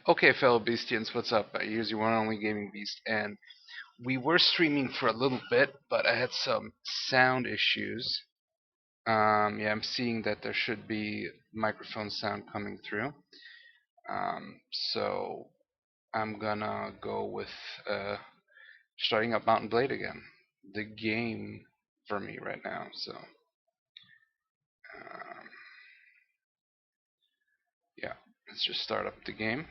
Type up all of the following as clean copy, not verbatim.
Okay, fellow Beastians, what's up? Here's your one and only gaming beast, and we were streaming for a little bit, but I had some sound issues. Yeah, I'm seeing that there should be microphone sound coming through. So I'm gonna go with starting up Mountain Blade again, the game for me right now. So yeah, let's just start up the game.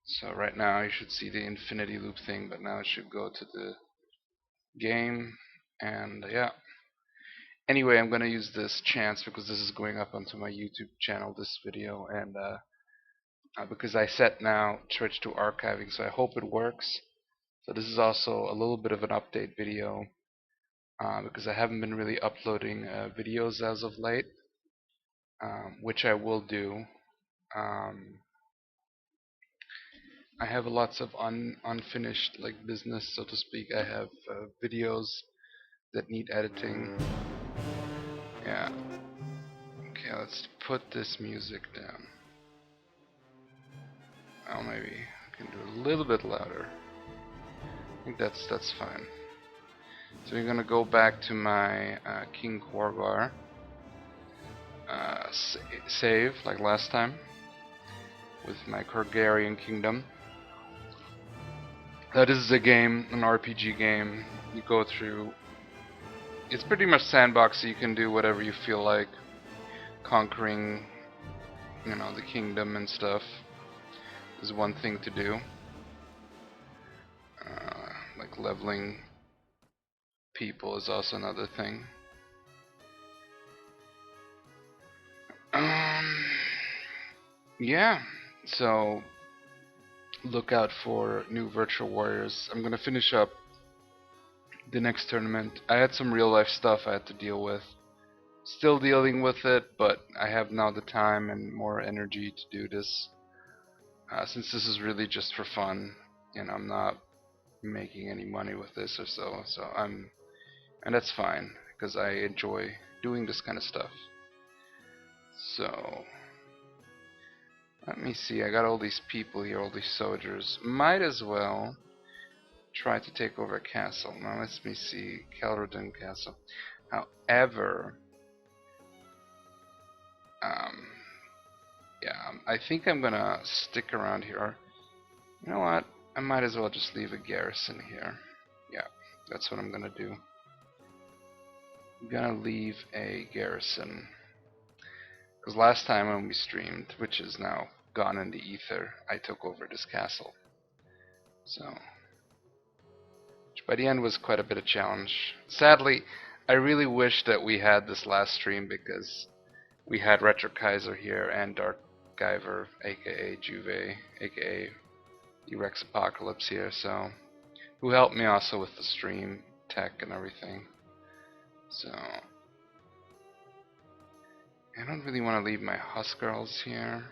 So right now you should see the infinity loop thing, but now it should go to the game, and yeah. Anyway, I'm gonna use this chance because this is going up onto my YouTube channel, this video, and because I set now Twitch to archiving, so I hope it works. So this is also a little bit of an update video because I haven't been really uploading videos as of late, which I will do. Um, I have lots of unfinished like business, so to speak. I have videos that need editing. Yeah. Okay, let's put this music down. Oh, maybe I can do it a little bit louder. I think that's fine. So we're gonna go back to my King Korvar save like last time with my Korgarian Kingdom. This is a game, an RPG game. You go through. It's pretty much sandbox, so you can do whatever you feel like, conquering, the kingdom and stuff. Is one thing to do. Like leveling people is also another thing. Yeah, so look out for new Virtual Warriors. I'm gonna finish up the next tournament. I had some real life stuff I had to deal with. Still dealing with it, but I have now the time and more energy to do this. Since this is really just for fun, and I'm not making any money with this or so and that's fine because I enjoy doing this kind of stuff. So let me see, I got all these people here, all these soldiers. Might as well try to take over a castle. Now let me see, Kelrodin Castle. However, yeah, I think I'm gonna stick around here. You know what? I might as well just leave a garrison here. Yeah, that's what I'm gonna do. I'm gonna leave a garrison. Because last time when we streamed, which is now gone in the ether, I took over this castle. So, which by the end was quite a bit of challenge. Sadly, I really wish that we had this last stream because we had Retro Kaiser here and Dark Guyver, aka Juve, aka Rex Apocalypse here, so who helped me also with the stream tech and everything. So I don't really want to leave my Huskarls here.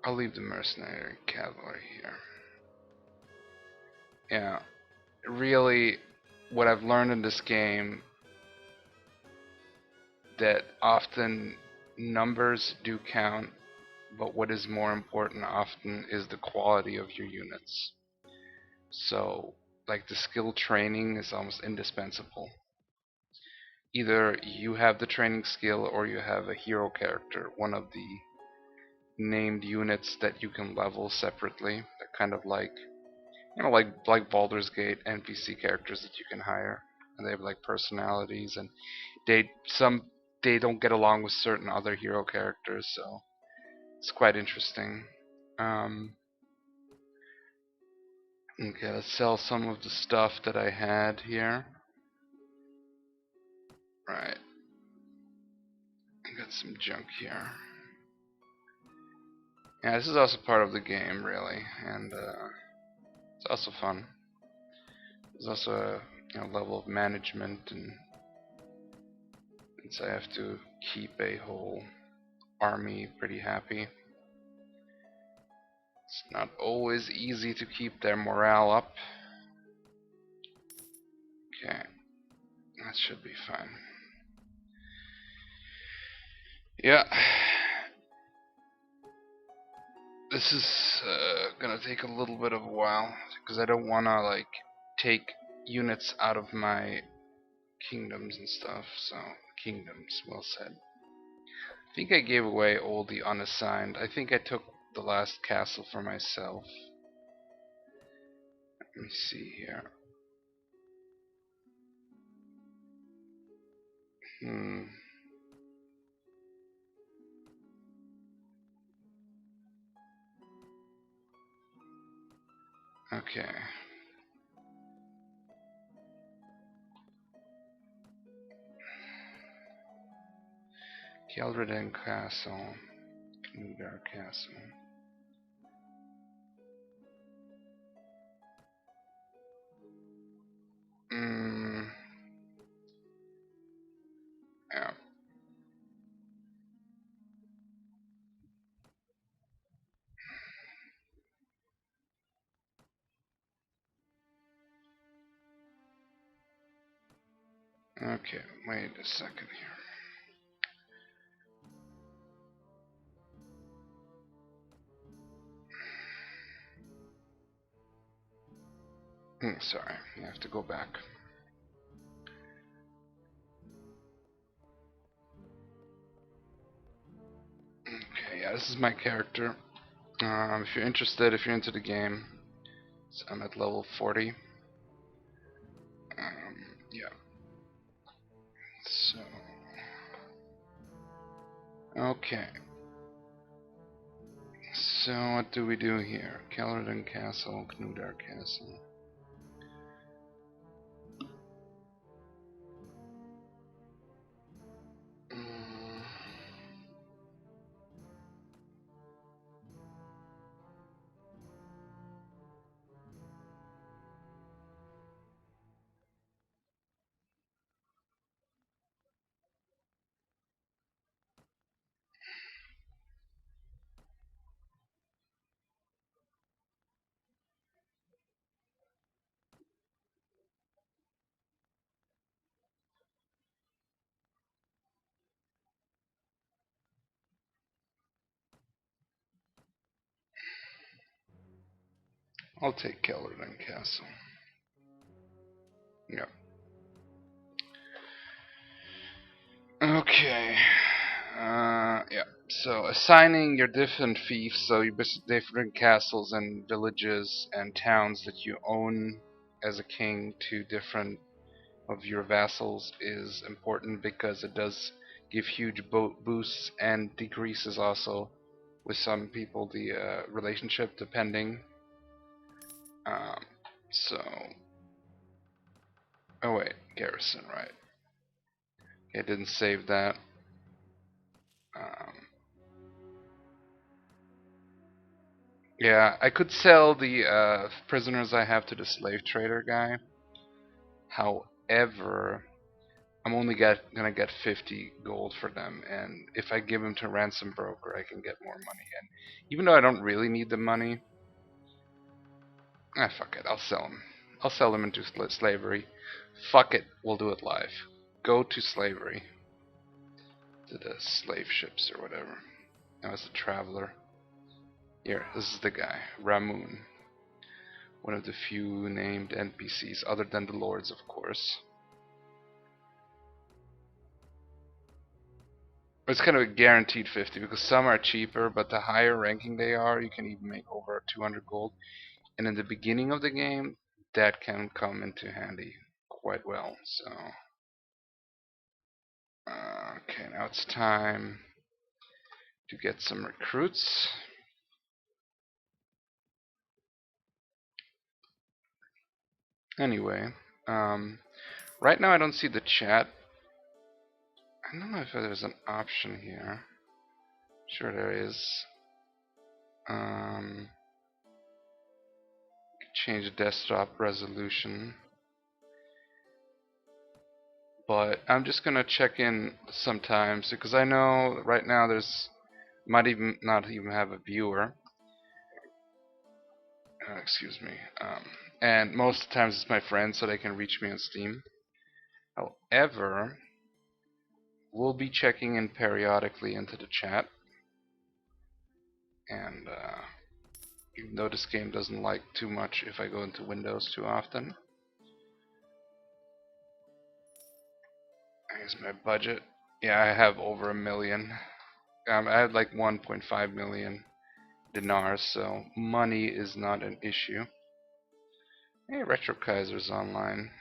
I'll leave the mercenary cavalry here. Yeah, really, what I've learned in this game, that often numbers do count, but what is more important often is the quality of your units. So, like, the skill training is almost indispensable. Either you have the training skill or you have a hero character, one of the named units that you can level separately. They're kind of like, like Baldur's Gate NPC characters that you can hire, and they have like personalities, and they don't get along with certain other hero characters, so it's quite interesting. Okay, let's sell some of the stuff that I had here. Right, I got some junk here. Yeah, this is also part of the game, really, and it's also fun. There's also a level of management, and since I have to keep a whole army pretty happy, it's not always easy to keep their morale up. Okay, that should be fine. Yeah. This is gonna take a little bit of a while because I don't wanna like take units out of my kingdoms and stuff. So kingdoms, well said. I think I gave away all the unassigned. I think I took the last castle for myself. Let me see here. Hmm. Okay. Keldreden Castle. Knudar Castle. Hmm. Yeah. Okay. Wait a second here. Sorry. I have to go back. Okay. Yeah. This is my character. If you're interested, if you're into the game, so I'm at level 40. Yeah. So. Okay. So what do we do here? Keldreden Castle, Knudar Castle. Mm, I'll take Keldreden Castle. Yeah. Okay. Yeah. So assigning your different fiefs, so your different castles and villages and towns that you own as a king to different of your vassals is important because it does give huge boosts and decreases also with some people the relationship depending. Um, so, oh wait, garrison, right? Okay, didn't save that. Um, yeah, I could sell the prisoners I have to the slave trader guy. However, I'm only gonna get 50 gold for them, and if I give them to ransom broker, I can get more money. And even though I don't really need the money, fuck it, I'll sell them. I'll sell them into slavery. Fuck it, we'll do it live. Go to slavery. To the slave ships or whatever. Now it's a traveler. Here, this is the guy, Ramun. One of the few named NPCs, other than the lords, of course. It's kind of a guaranteed 50 because some are cheaper, but the higher ranking they are, you can even make over 200 gold. And in the beginning of the game, that can come into handy quite well. So, okay, now it's time to get some recruits. Anyway, right now I don't see the chat. I don't know if there's an option here. Sure there is. Um, change desktop resolution. But I'm just gonna check in sometimes because I know right now there's might even not even have a viewer. Excuse me. And most of the times it's my friends, so they can reach me on Steam. However, we'll be checking in periodically into the chat, and even though this game doesn't like too much if I go into Windows too often. Here's my budget. Yeah, I have over 1 million. I had like 1.5 million dinars, so money is not an issue. Hey, Retro Kaiser's online.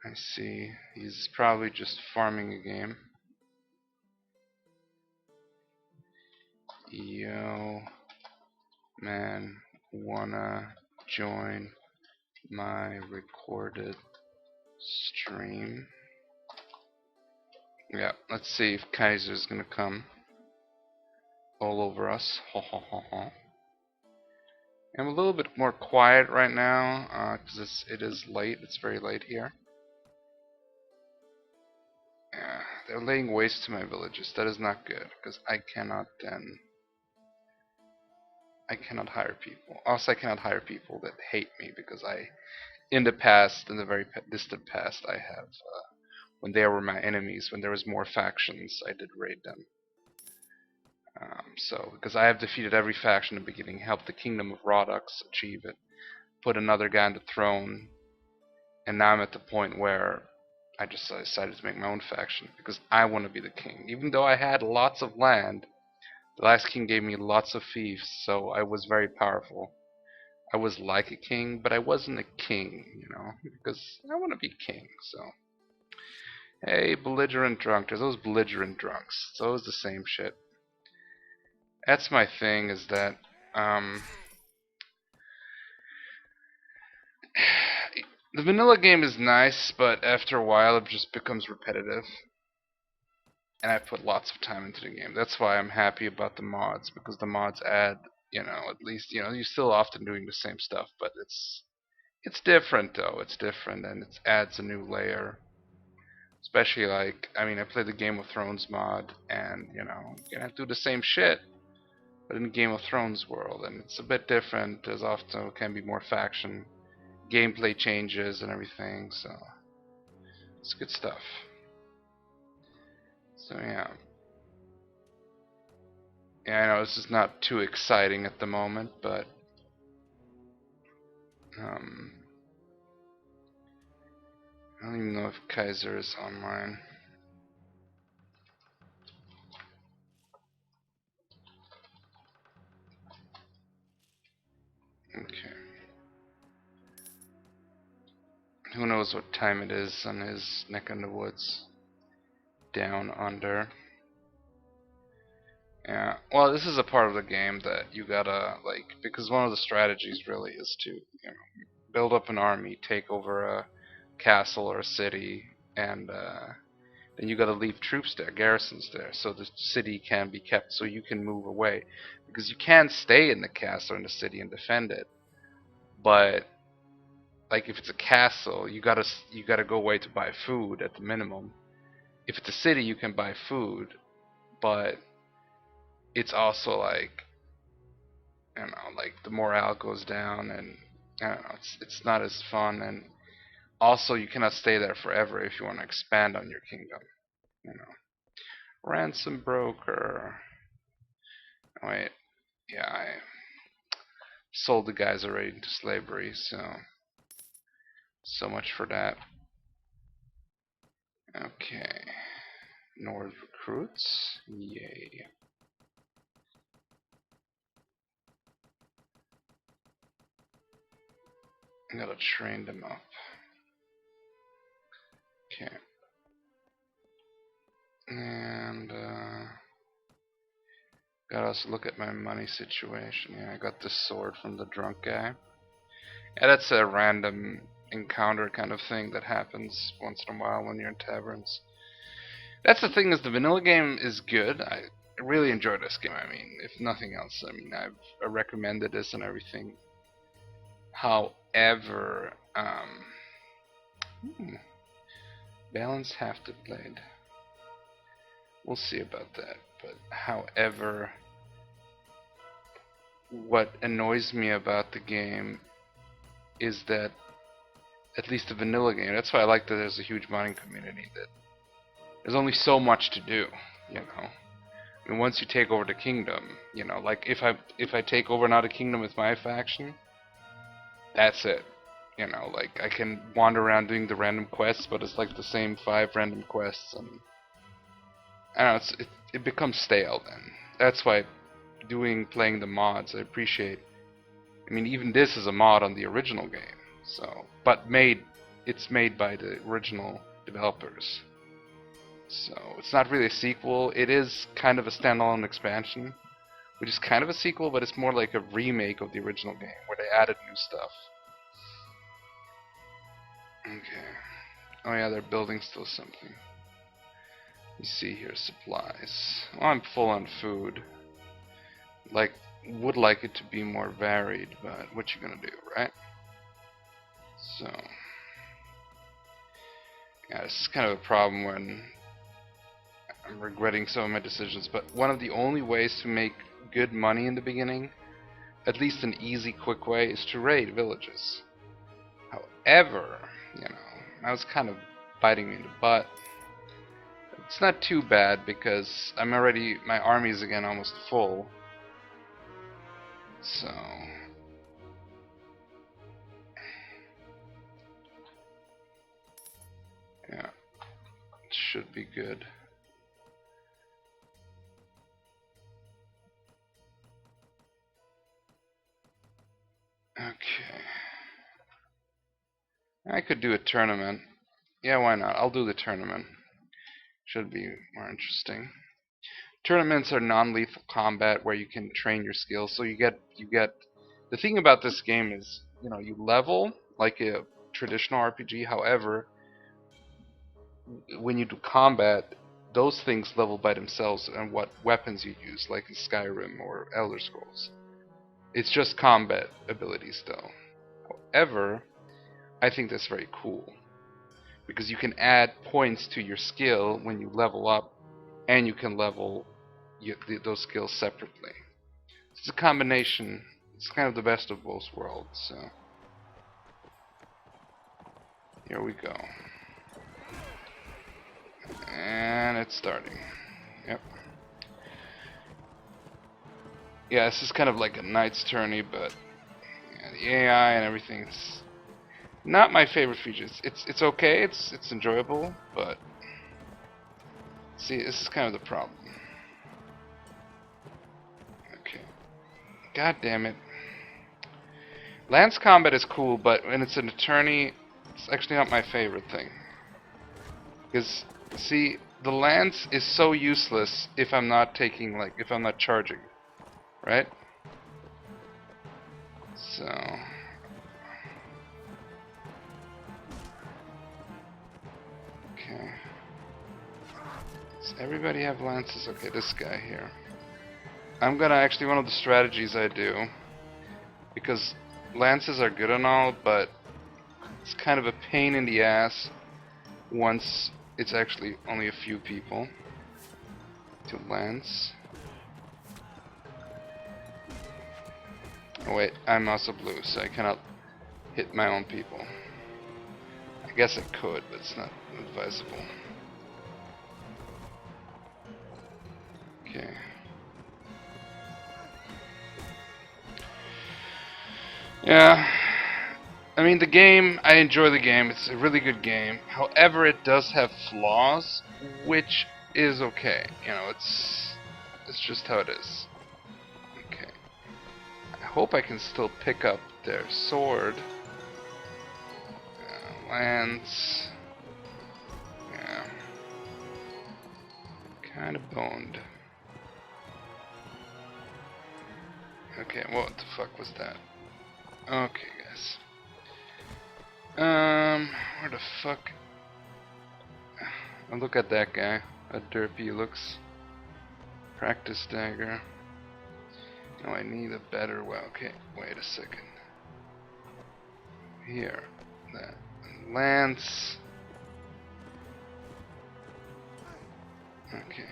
I see. He's probably just farming a game. Yo, man, wanna join my recorded stream? Yeah, let's see if Kaiser's gonna come all over us. Ho ho ho ho. I'm a little bit more quiet right now because it is late. It's very late here. Yeah, they're laying waste to my villages. That is not good because I cannot hire people. Also, I cannot hire people that hate me because in the past, in the very distant past, I have when they were my enemies, when there was more factions, I did raid them. So, because I have defeated every faction in the beginning, helped the Kingdom of Rodux achieve it, put another guy on the throne, and now I'm at the point where I decided to make my own faction because I want to be the king. Even though I had lots of land, the last king gave me lots of fiefs, so I was very powerful. I was like a king, but I wasn't a king, you know, because I want to be king. So, hey, belligerent drunk. There's those belligerent drunks. It's always the same shit. That's my thing. Is that the vanilla game is nice, but after a while it just becomes repetitive. And I put lots of time into the game. That's why I'm happy about the mods, because the mods add, you know, at least, you know, you're still often doing the same stuff, but it's different though. It's different, and it adds a new layer. Especially like, I mean, I played the Game of Thrones mod, and you know, you're gonna do the same shit, but in the Game of Thrones world, and it's a bit different. There's often can be more faction, gameplay changes, and everything. So it's good stuff. So yeah. Yeah, I know this is not too exciting at the moment, but I don't even know if Kaiser is online. Okay. Who knows what time it is on his neck in the woods? Down under. Yeah. Well, this is a part of the game that you gotta like, because one of the strategies really is to, you know, build up an army, take over a castle or a city, and then you gotta leave troops there, garrisons there, so the city can be kept, so you can move away, because you can stay in the castle or in the city and defend it, but like if it's a castle, you gotta go away to buy food at the minimum. If it's a city, you can buy food, but it's also like, you know, like the morale goes down, and I don't know, it's not as fun, and also you cannot stay there forever if you want to expand on your kingdom, you know. Ransom broker. Wait, yeah, I sold the guys already into slavery, so much for that. Okay, North recruits, yay. I gotta train them up. Okay. And gotta also look at my money situation. Yeah, I got this sword from the drunk guy. Yeah, that's a random encounter kind of thing that happens once in a while when you're in taverns. That's the thing, is the vanilla game is good. I really enjoy this game. I mean, if nothing else, I mean, I've recommended this and everything. However, balance half the blade. We'll see about that. But however, what annoys me about the game is that, at least the vanilla game, that's why I like that there's a huge modding community, that there's only so much to do, you know. And once you take over the kingdom, you know, like if I take over another kingdom with my faction, that's it. You know, like I can wander around doing the random quests, but it's like the same 5 random quests, and I don't know, it becomes stale then. That's why playing the mods, I appreciate. I mean, even this is a mod on the original game, so it's made by the original developers. So it's not really a sequel. It is kind of a standalone expansion, which is kind of a sequel, but it's more like a remake of the original game where they added new stuff. Okay. Oh yeah, they're building still something. You see here, supplies. Well, I'm full on food. Like, would like it to be more varied, but what you gonna do, right? So, yeah, this is kind of a problem when I'm regretting some of my decisions, but one of the only ways to make good money in the beginning, at least an easy, quick way, is to raid villages. However, you know, I was kind of biting me in the butt. It's not too bad because my army is again almost full. So, yeah, it should be good. Okay. I could do a tournament. Yeah, why not? I'll do the tournament. Should be more interesting. Tournaments are non-lethal combat where you can train your skills. So you get the thing about this game is, you know, you level like a traditional RPG. However, when you do combat, those things level by themselves and what weapons you use, like in Skyrim or Elder Scrolls. It's just combat abilities though. However, I think that's very cool because you can add points to your skill when you level up, and you can level those skills separately. It's a combination. It's kind of the best of both worlds. So here we go, and it's starting. Yep. Yeah, this is kind of like a knight's tourney, but yeah, the AI and everything. It's not my favorite features. It's okay. It's enjoyable, but see, this is kind of the problem. Okay. God damn it. Lance combat is cool, but when it's an attorney, it's actually not my favorite thing. Because, see, the lance is so useless if I'm not if I'm not charging, right? So, okay. Does everybody have lances? Okay, this guy here. I'm gonna actually, one of the strategies I do, because lances are good and all, but it's kind of a pain in the ass once it's actually only a few people to lance. Oh wait, I'm also blue, so I cannot hit my own people. I guess I could, but it's not advisable. Okay. Yeah, I mean the game, I enjoy the game, it's a really good game. However, it does have flaws, which is okay. You know, it's just how it is. Okay. I hope I can still pick up their sword. Lance. Yeah. Kind of boned. Okay, what the fuck was that? Okay, guys. Where the fuck? Oh, look at that guy. How derpy he looks. Practice dagger. Oh, I need a better well. Okay, wait a second. Here. That. Lance. Okay.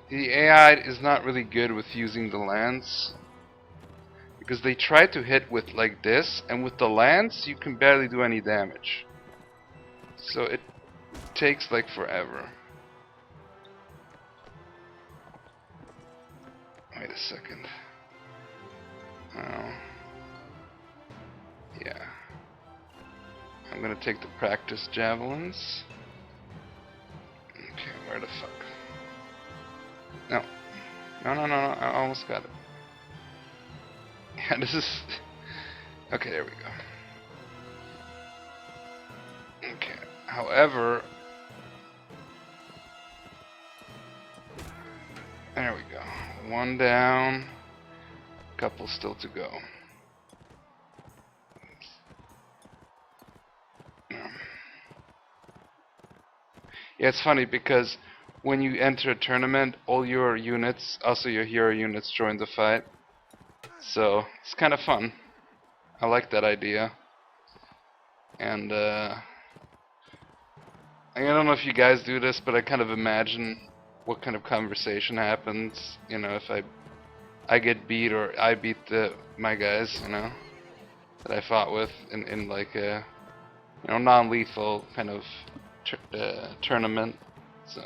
The AI is not really good with using the lance, because they try to hit with like this, and with the lance you can barely do any damage. So it takes like forever. Wait a second. Oh. Yeah. I'm gonna take the practice javelins. Okay, where the fuck? No. No. I almost got it. Yeah, this is... Okay, there we go. Okay. However... There we go. One down. Couple still to go. Yeah, it's funny because when you enter a tournament, all your units, also your hero units, join the fight. So it's kind of fun. I like that idea. And I don't know if you guys do this, but I kind of imagine what kind of conversation happens. You know, if I get beat or I beat my guys, you know, that I fought with in like a non-lethal kind of tournament. So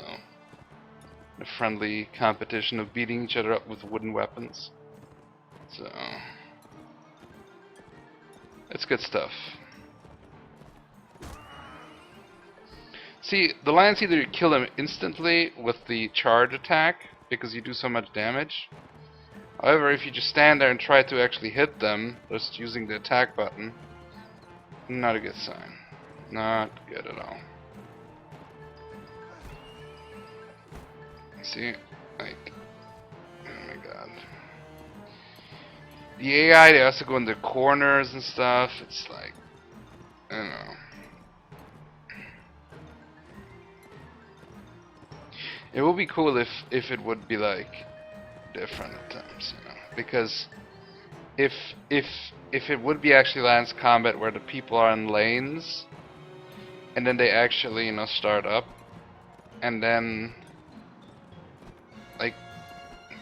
a friendly competition of beating each other up with wooden weapons. So it's good stuff. See, the lions either kill them instantly with the charge attack because you do so much damage. However, if you just stand there and try to actually hit them, just using the attack button, not a good sign. Not good at all. See, like, oh my god. The AI, they also go in the corners and stuff. It's like, I don't know. It would be cool if it would be like different at times, you know, because if it would be actually lance combat where the people are in lanes, and then they actually, you know, start up, and then like, okay.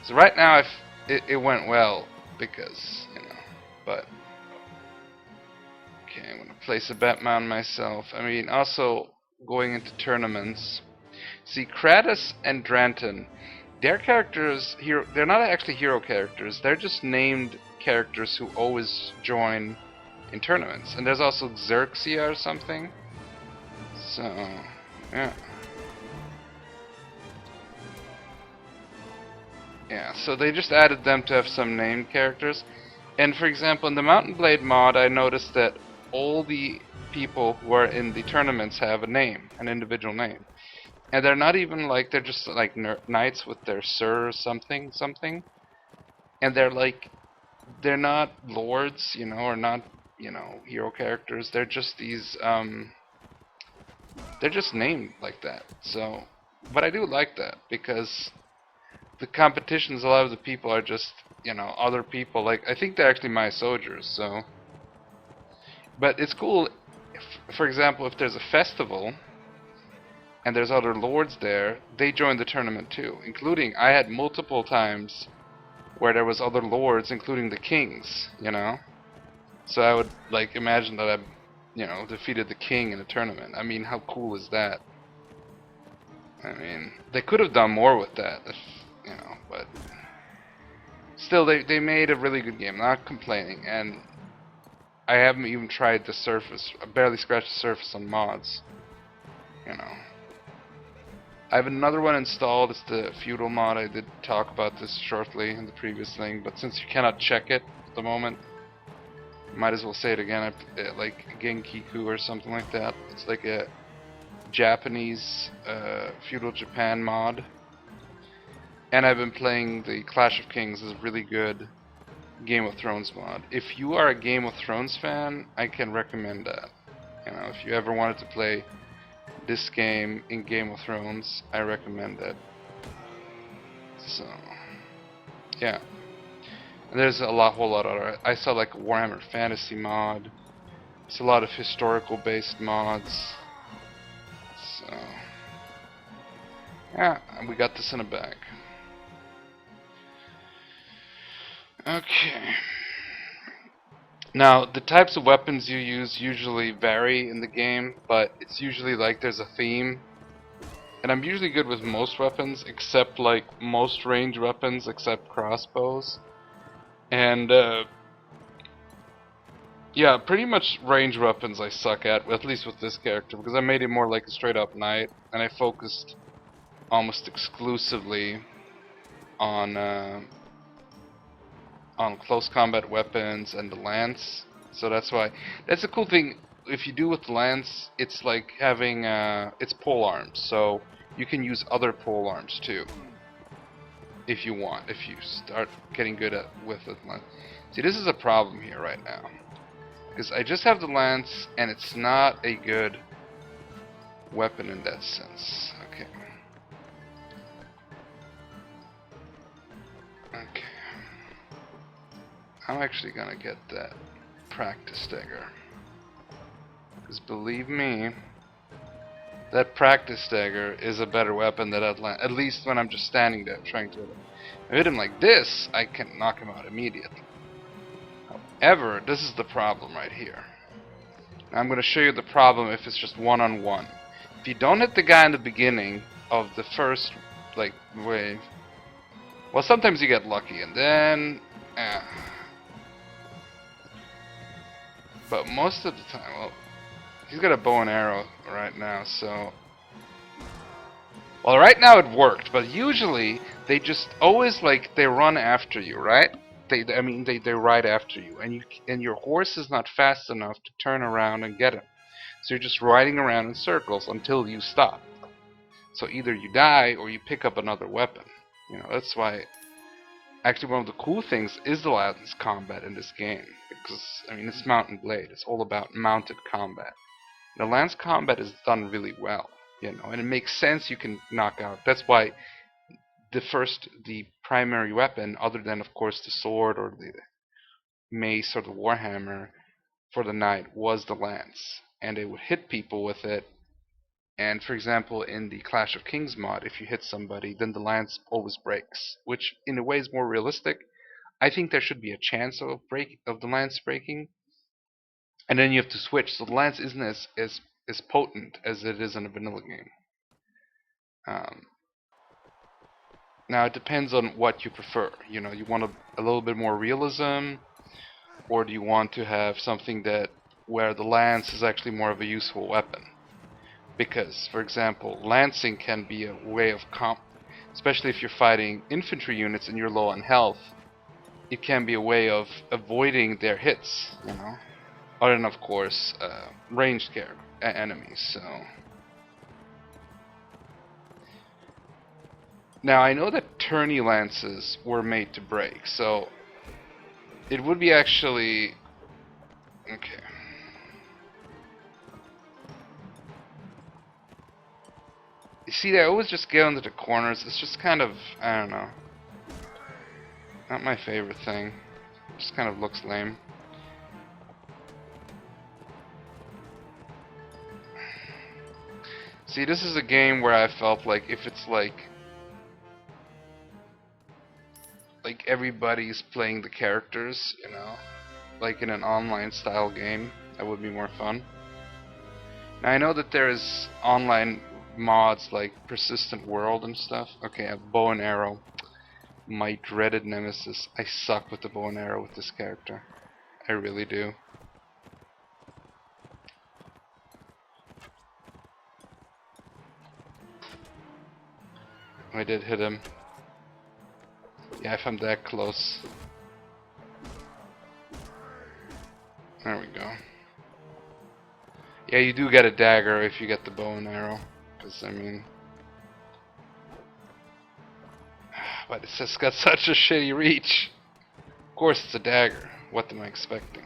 So right now, if it went well because, you know, but okay, I'm gonna place a bet mound myself. I mean, also going into tournaments. See, Kratos and Dranton, their characters here, they're not actually hero characters. They're just named characters who always join in tournaments. And there's also Xerxia or something. So, yeah. Yeah, so they just added them to have some named characters. And for example, in the Mountain Blade mod, I noticed that all the people who are in the tournaments have a name, an individual name. And they're not even like, they're just like knights with their sir something. And they're like, they're not lords, you know, or not, you know, hero characters. They're just these, they're just named like that. So, but I do like that because the competitions, a lot of the people are just, you know, other people. Like, I think they're actually my soldiers, so. But it's cool, if, for example, if there's a festival and there's other lords there, they join the tournament too. Including, I had multiple times where there was other lords, including the kings, you know? So I would, like, imagine that I, you know, defeated the king in a tournament. I mean, how cool is that? I mean, they could have done more with that, if, you know, but still, they made a really good game, not complaining, and I haven't even tried the surface, I barely scratched the surface on mods, you know. I have another one installed, it's the feudal mod. I did talk about this shortly in the previous thing, but since you cannot check it at the moment, might as well say it again, like Genkiku or something like that. It's like a Japanese feudal Japan mod. And I've been playing the Clash of Kings, is a really good Game of Thrones mod. If you are a Game of Thrones fan, I can recommend that. You know, if you ever wanted to play this game in Game of Thrones, I recommend it. So, yeah. And there's a whole lot of other. I saw like Warhammer Fantasy mod. It's a lot of historical based mods. So, yeah, we got this in a bag. Okay. Now, the types of weapons you use usually vary in the game, but it's usually like there's a theme. And I'm usually good with most weapons, except like most range weapons, except crossbows. And yeah, pretty much range weapons I suck at least with this character, because I made it more like a straight up knight, and I focused almost exclusively on close combat weapons and the lance. So that's why. That's a cool thing. If you do with the lance, it's like having it's pole arms, so you can use other pole arms too, if you want. If you start getting good at with the lance. See, this is a problem here right now, because I just have the lance, and it's not a good weapon in that sense. Okay. Okay. I'm actually gonna get that practice dagger. Because believe me, that practice dagger is a better weapon than at least when I'm just standing there trying to hit him. If I hit him like this, I can knock him out immediately. However, this is the problem right here. Now I'm going to show you the problem if it's just one-on-one. If you don't hit the guy in the beginning of the first like wave, well, sometimes you get lucky, and then but most of the time, well, he's got a bow and arrow right now, so well, right now it worked, but usually they just always they run after you, right? I mean they ride after you, and your horse is not fast enough to turn around and get him. So you're just riding around in circles until you stop. So either you die or you pick up another weapon. You know, that's why actually one of the cool things is the lance combat in this game, because I mean it's Mount and Blade. It's all about mounted combat. The lance combat is done really well, you know, and it makes sense. You can knock out. That's why the primary weapon, other than of course the sword or the mace or the warhammer for the knight, was the lance, and they would hit people with it. And for example, in the Clash of Kings mod, if you hit somebody, then the lance always breaks, which in a way is more realistic. I think there should be a chance of the lance breaking, and then you have to switch. So the lance isn't as potent as it is in a vanilla game. Um, Now it depends on what you prefer. You know, you want a little bit more realism, or do you want to have something where the lance is actually more of a useful weapon? Because, for example, lancing can be a way of especially if you're fighting infantry units and you're low on health, it can be a way of avoiding their hits, you know? Other than, of course, ranged enemies, so... Now, I know that tourney lances were made to break, so... It would be actually... Okay. You see, they always just get into the corners. It's just kind of, I don't know, not my favorite thing. It just kind of looks lame. See, this is a game where I felt like if it's like everybody's playing the characters, you know, like in an online style game, that would be more fun. Now I know that there's online mods like Persistent World and stuff. Okay, I have bow and arrow. My dreaded nemesis. I suck with the bow and arrow with this character. I really do. I did hit him. Yeah, if I'm that close. There we go. Yeah, you do get a dagger if you get the bow and arrow. Because, I mean... But it's just got such a shitty reach. Of course it's a dagger. What am I expecting?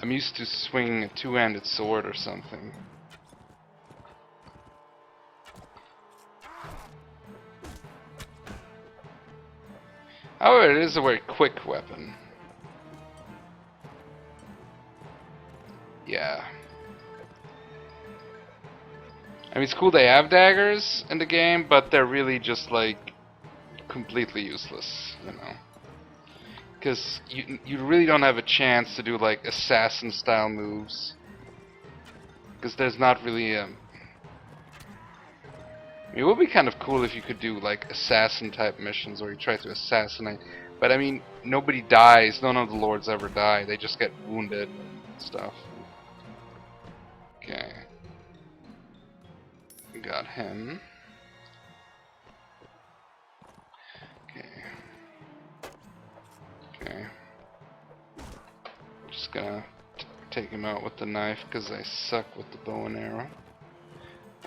I'm used to swinging a two-handed sword or something. However, it is a very quick weapon. Yeah. I mean, it's cool they have daggers in the game, but they're really just, like, completely useless, you know. Because you really don't have a chance to do, like, assassin-style moves. Because there's not really it would be kind of cool if you could do like assassin type missions where you try to assassinate. But I mean, nobody dies. None of the lords ever die. They just get wounded and stuff. Okay. Got him. Okay. Okay. Just gonna take him out with the knife because I suck with the bow and arrow.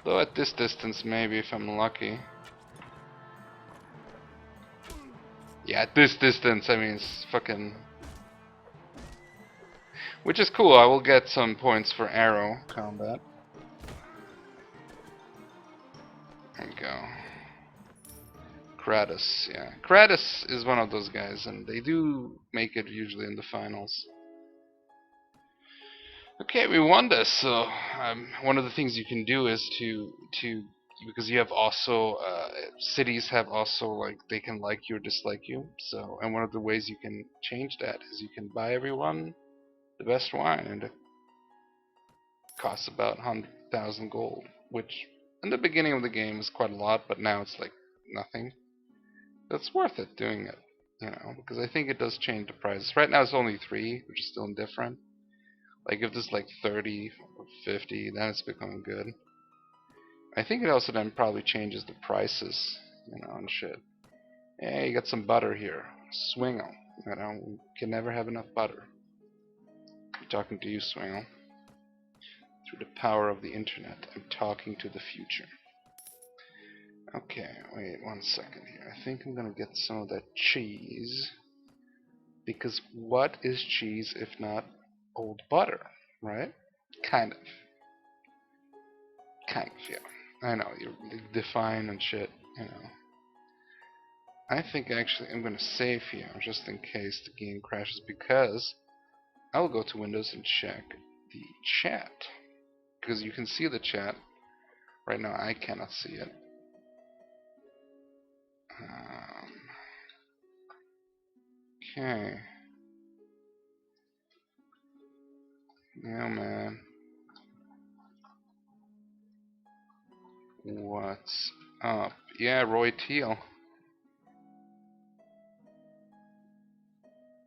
Though at this distance, maybe if I'm lucky. Yeah, at this distance, I mean, it's fucking... Which is cool, I will get some points for arrow combat. There you go. Kratos, yeah. Kratos is one of those guys, and they do make it usually in the finals. Okay, we won this, so one of the things you can do is to because you have also cities have also like they can like you or dislike you. So and one of the ways you can change that is you can buy everyone the best wine, and it costs about 100,000 gold, which in the beginning of the game is quite a lot, but now it's like nothing. It's worth it doing it, you know, because I think it does change the prices. Right now it's only 3, which is still indifferent. Like if this like 30 or 50, then it's becoming good. I think it also then probably changes the prices, you know, and shit. Hey, you got some butter here. Swingle. You know, we can never have enough butter. I'm talking to you, Swingle. Through the power of the internet, I'm talking to the future. Okay, wait 1 second here. I think I'm gonna get some of that cheese. Because what is cheese if not old butter, right? Kind of. Kind of, yeah. I know, you're define and shit, you know. I think actually I'm gonna save here just in case the game crashes because I'll go to Windows and check the chat. Because you can see the chat. Right now I cannot see it. Okay. Yeah, man. What's up? Yeah, Roy Teal.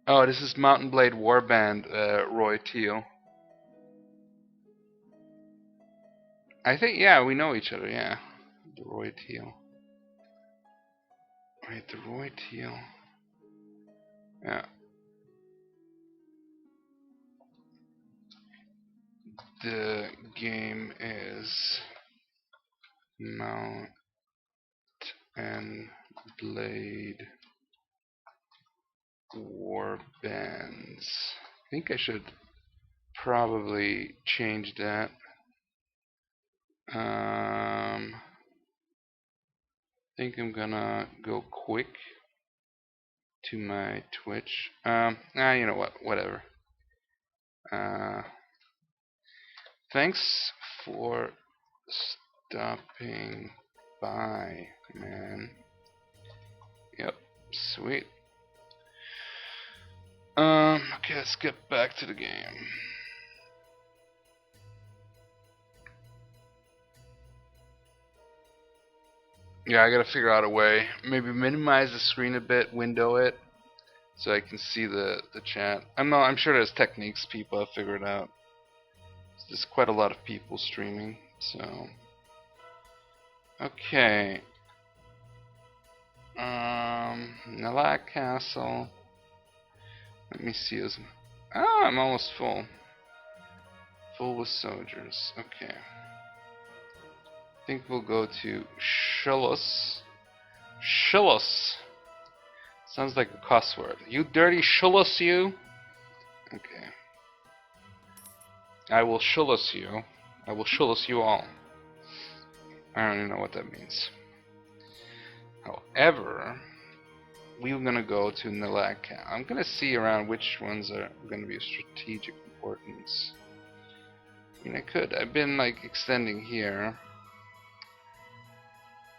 Oh, this is Mountain Blade Warband, Roy Teal. I think, yeah, we know each other, yeah. The Roy Teal. Wait, the Roy Teal. Yeah. The game is Mount and Blade Warbands. I think I should probably change that. I think I'm gonna go quick to my Twitch. You know what? Whatever. Thanks for stopping by, man. Yep, sweet. Okay, let's get back to the game. Yeah, I gotta figure out a way. Maybe minimize the screen a bit, window it, so I can see the chat. I'm sure there's techniques people have figured out. There's quite a lot of people streaming, so. Okay. Nalak Castle. Let me see as. Oh, I'm almost full. Full with soldiers. Okay. I think we'll go to Shullus. Shullus. Sounds like a cuss word. You dirty Shullus, you. Okay. I will Shullus you. I will Shullus you all. I don't even know what that means. However, we're gonna go to Nalaka. I'm gonna see around which ones are gonna be of strategic importance. I mean, I could. I've been like extending here.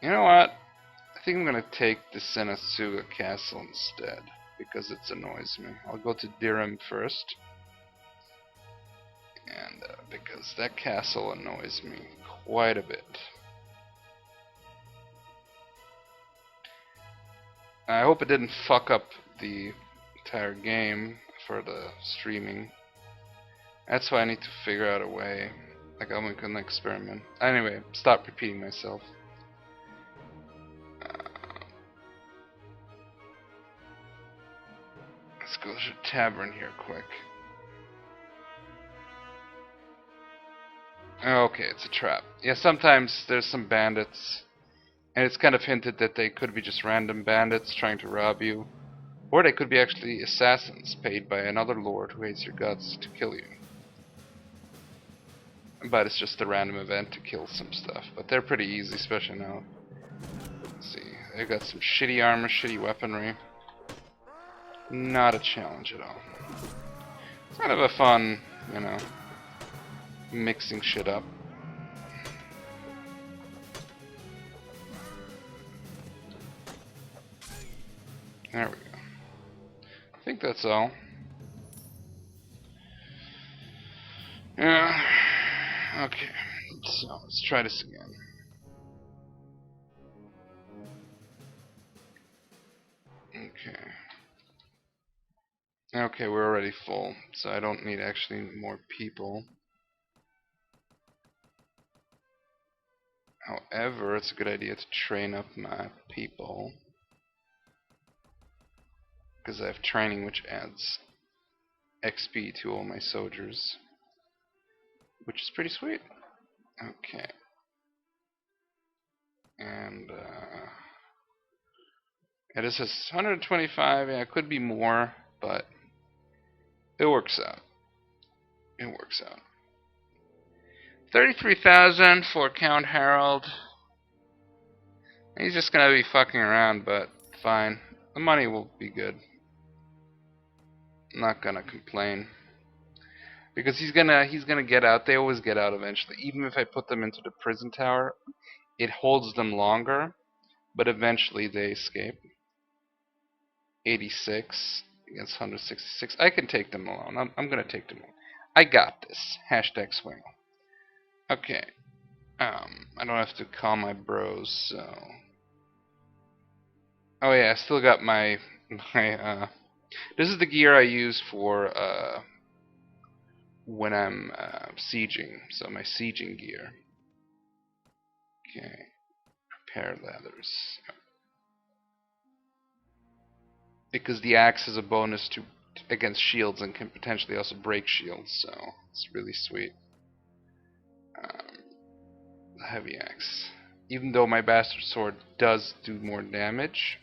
You know what? I think I'm gonna take the Senatsuga Castle instead because it annoys me. I'll go to Dirham first, and because because that castle annoys me quite a bit. I hope it didn't fuck up the entire game for the streaming. That's why I need to figure out a way. Like I'm gonna experiment. Anyway, stop repeating myself. Let's go to the tavern here quick. Okay, it's a trap. Yeah, sometimes there's some bandits, and it's kind of hinted that they could be just random bandits trying to rob you, or they could be actually assassins paid by another lord who hates your guts to kill you. But it's just a random event to kill some stuff. But they're pretty easy, especially now. Let's see, they've got some shitty armor, shitty weaponry. Not a challenge at all. It's kind of a fun, you know, mixing shit up. There we go. I think that's all. Yeah. Okay. So let's try this again. Okay. Okay, we're already full, so I don't need actually more people. However, it's a good idea to train up my people, because I have training which adds XP to all my soldiers, which is pretty sweet. Okay. And yeah, this is 125. Yeah, it could be more, but it works out. It works out. 33,000 for Count Harold. He's just gonna be fucking around, but fine. The money will be good. I'm not gonna complain. Because he's gonna get out. They always get out eventually. Even if I put them into the prison tower, it holds them longer, but eventually they escape. 86 against 166. I can take them alone. I'm gonna take them alone. I got this. Hashtag swing. Okay. I don't have to call my bros, so. Oh yeah, I still got my this is the gear I use for when I'm sieging. So my sieging gear. Okay. Prepare leathers. Because the axe is a bonus to against shields and can potentially also break shields, so it's really sweet. The heavy axe. Even though my bastard sword does do more damage.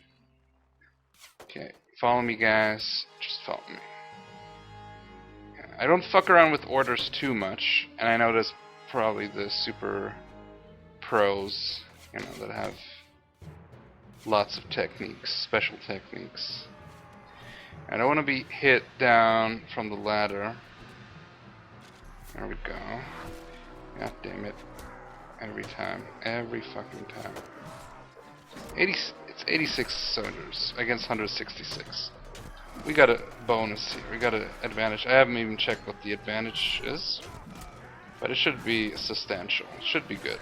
Okay, follow me guys. Just follow me. I don't fuck around with orders too much, and I know there's probably the super pros, you know, that have lots of techniques, special techniques. I don't want to be hit down from the ladder. There we go. God damn it. Every time. Every fucking time. It's 86 soldiers against 166. We got a bonus here. We got an advantage. I haven't even checked what the advantage is. But it should be substantial. It should be good.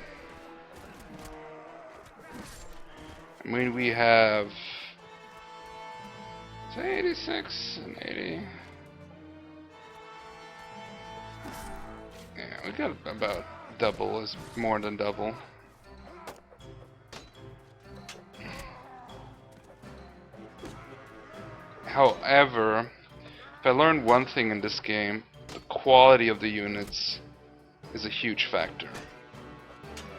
I mean, we have... say 86 and 80. Yeah, we got about double, is more than double. However, if I learned one thing in this game, the quality of the units is a huge factor.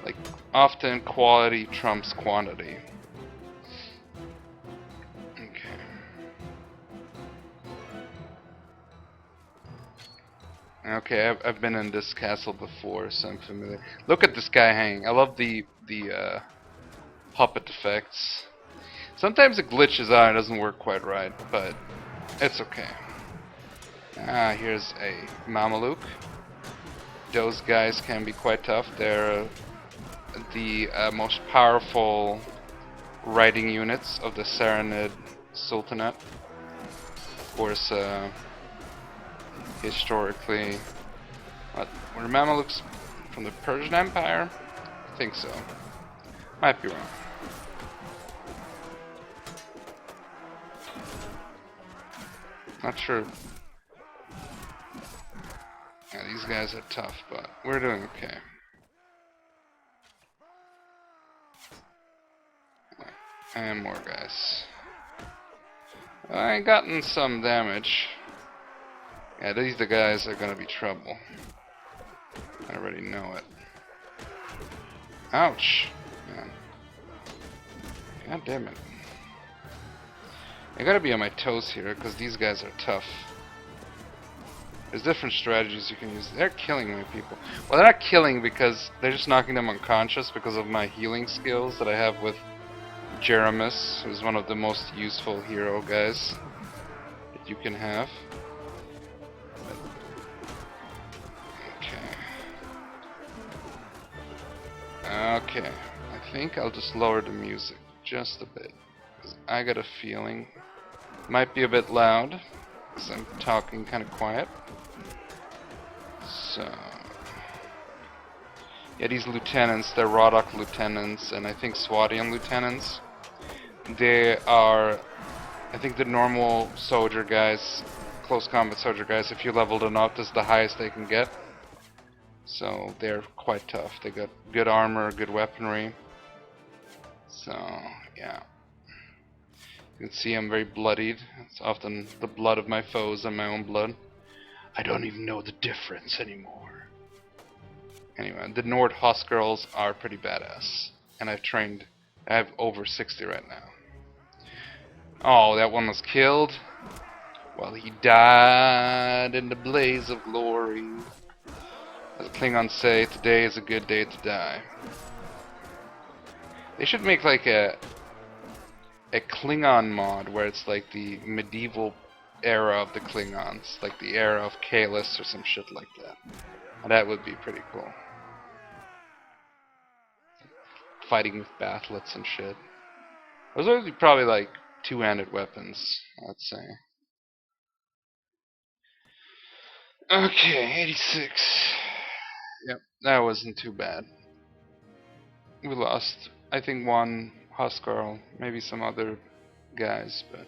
Like, often quality trumps quantity. Okay, I've been in this castle before, so I'm familiar. Look at this guy hanging. I love the puppet effects. Sometimes it glitches out and doesn't work quite right, but it's okay. Ah, here's a Mameluke. Those guys can be quite tough. They're the most powerful riding units of the Saranid Sultanate. Of course, historically, Were Mamelukes from the Persian Empire? I think so. Might be wrong. Not sure. Yeah, these guys are tough, but we're doing okay. And more guys. I gotten some damage. Yeah, these the guys are gonna be trouble. I already know it. Ouch! Man. God damn it. I gotta be on my toes here, because these guys are tough. There's different strategies you can use. They're killing my people. Well, they're not killing because they're just knocking them unconscious because of my healing skills that I have with Jeremus, who's one of the most useful hero guys that you can have. Okay. Okay. I think I'll just lower the music just a bit. 'Cause I got a feeling it might be a bit loud because I'm talking kind of quiet. So, yeah, these lieutenants, they're Rodok lieutenants and I think Swadian lieutenants. They are, I think the normal soldier guys, close combat soldier guys, if you level them up, this is the highest they can get. So they're quite tough. They got good armor, good weaponry. So, yeah. You can see I'm very bloodied. It's often the blood of my foes and my own blood. I don't even know the difference anymore. Anyway, the Nord Huskarls are pretty badass. And I have over 60 right now. Oh, that one was killed. Well, he died in the blaze of glory. As the Klingons say, today is a good day to die. They should make like a Klingon mod where it's like the medieval era of the Klingons, like the era of Kalis or some shit like that. That would be pretty cool. Fighting with bathlets and shit. Those would be probably like two-handed weapons, I'd say. Okay, 86. Yep, that wasn't too bad. We lost, I think, one Huskarl, maybe some other guys, but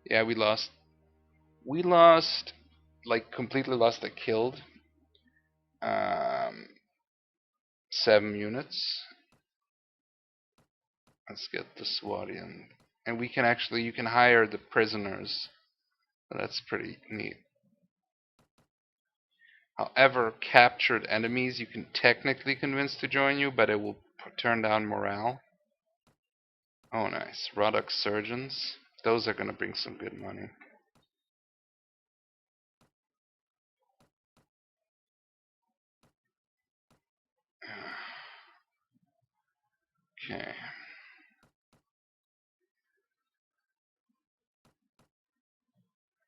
yeah, we lost. We lost, like, completely lost and killed 7 units. Let's get the Swadian. And we can actually, you can hire the prisoners. So that's pretty neat. However, captured enemies you can technically convince to join you, but it will turn down morale. Oh, nice. Rodok surgeons. Those are going to bring some good money. Okay.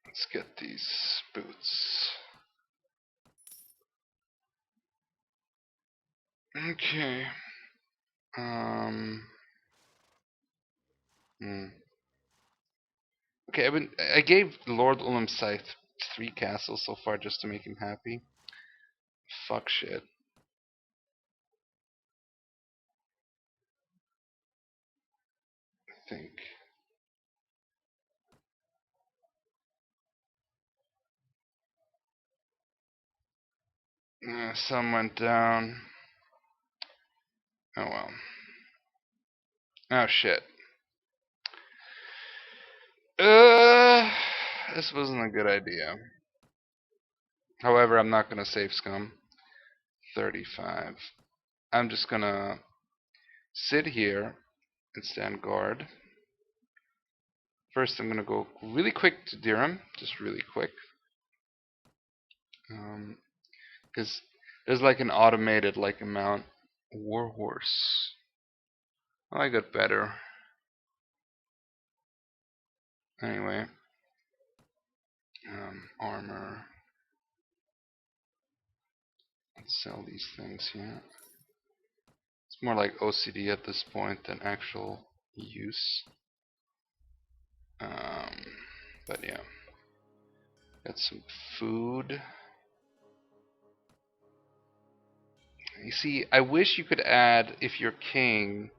Let's get these boots. Okay. Hmm. Okay, I gave Lord Ulam Scythe 3 castles so far just to make him happy. Fuck shit. I think. Some went down. Oh well. Oh shit. Uh, this wasn't a good idea. However, I'm not gonna save scum. 35. I'm just gonna sit here and stand guard. First, I'm gonna go really quick to Dirham, just really quick, because there's like an automated like amount. Warhorse. Oh, I got better. Anyway, armor. Let's sell these things here. It's more like OCD at this point than actual use. Um, but yeah, got some food. You see, I wish you could add, if you're king,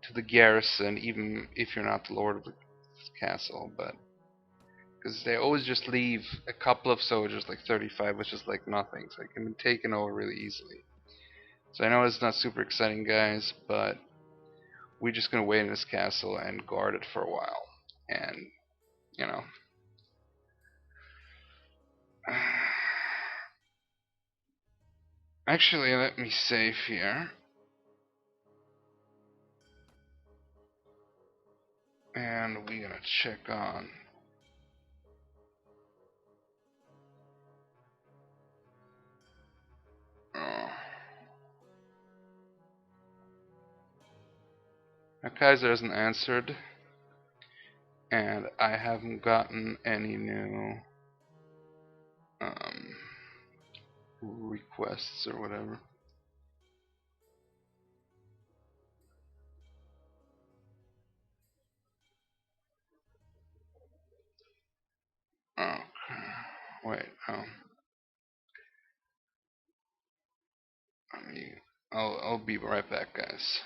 to the garrison, even if you're not the lord of the castle, but because they always just leave a couple of soldiers, like 35, which is like nothing, so it can be taken over really easily. So I know it's not super exciting, guys, but we're just gonna wait in this castle and guard it for a while, and you know. Actually, let me save here. And we're gonna check on. Oh. Now Kaiser hasn't answered, and I haven't gotten any new um, requests or whatever. Oh, wait. Oh, I'll be right back, guys.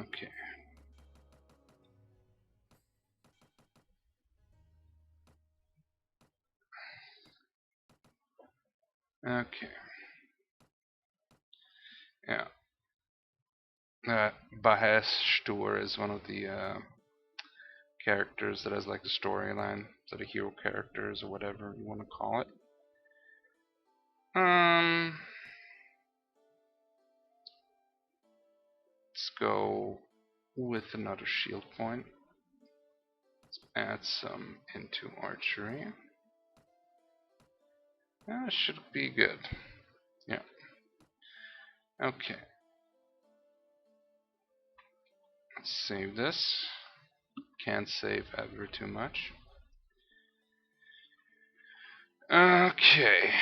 Okay. Okay. Yeah. Bahes Stur is one of the characters that has like the storyline, so the hero characters or whatever you want to call it. Let's go with another shield point. Let's add some into archery. That should be good. Yeah. Okay. Let's save this. Can't save ever too much. Okay.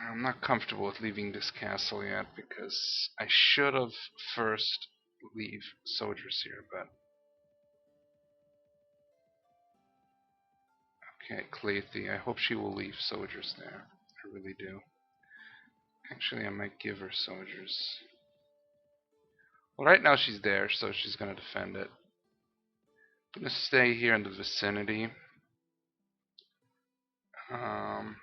I'm not comfortable with leaving this castle yet because I should have first leave soldiers here, but okay, Cleathy. I hope she will leave soldiers there. I really do. Actually, I might give her soldiers. Well, right now she's there, so she's gonna defend it. I'm gonna stay here in the vicinity. Um,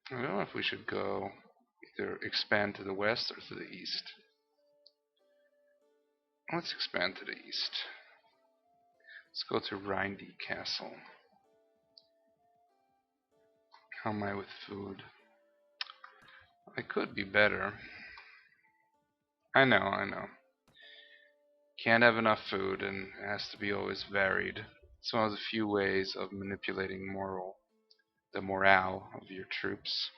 I don't know if we should go either expand to the west or to the east. Let's expand to the east. Let's go to Rindy Castle. How am I with food? I could be better. I know. Can't have enough food and it has to be always varied. It's one of the few ways of manipulating the morale of your troops.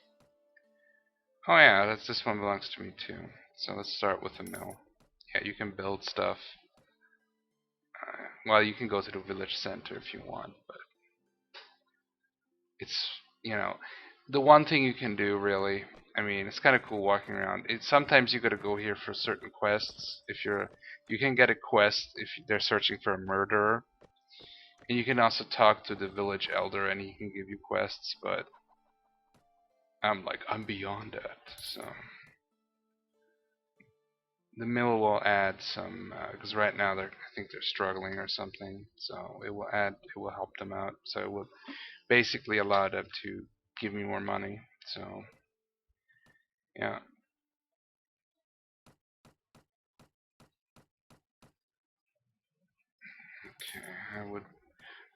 Oh yeah, this one belongs to me too. So let's start with a mill. Yeah, you can build stuff. Well, you can go to the village center if you want, but it's, you know, the one thing you can do really. I mean, it's kind of cool walking around. Sometimes you got to go here for certain quests. You can get a quest if they're searching for a murderer, and you can also talk to the village elder, and he can give you quests. But I'm beyond that. So the mill will add some because right now I think they're struggling or something. So it will help them out. So it will basically allow them to give me more money. So yeah. Okay, I would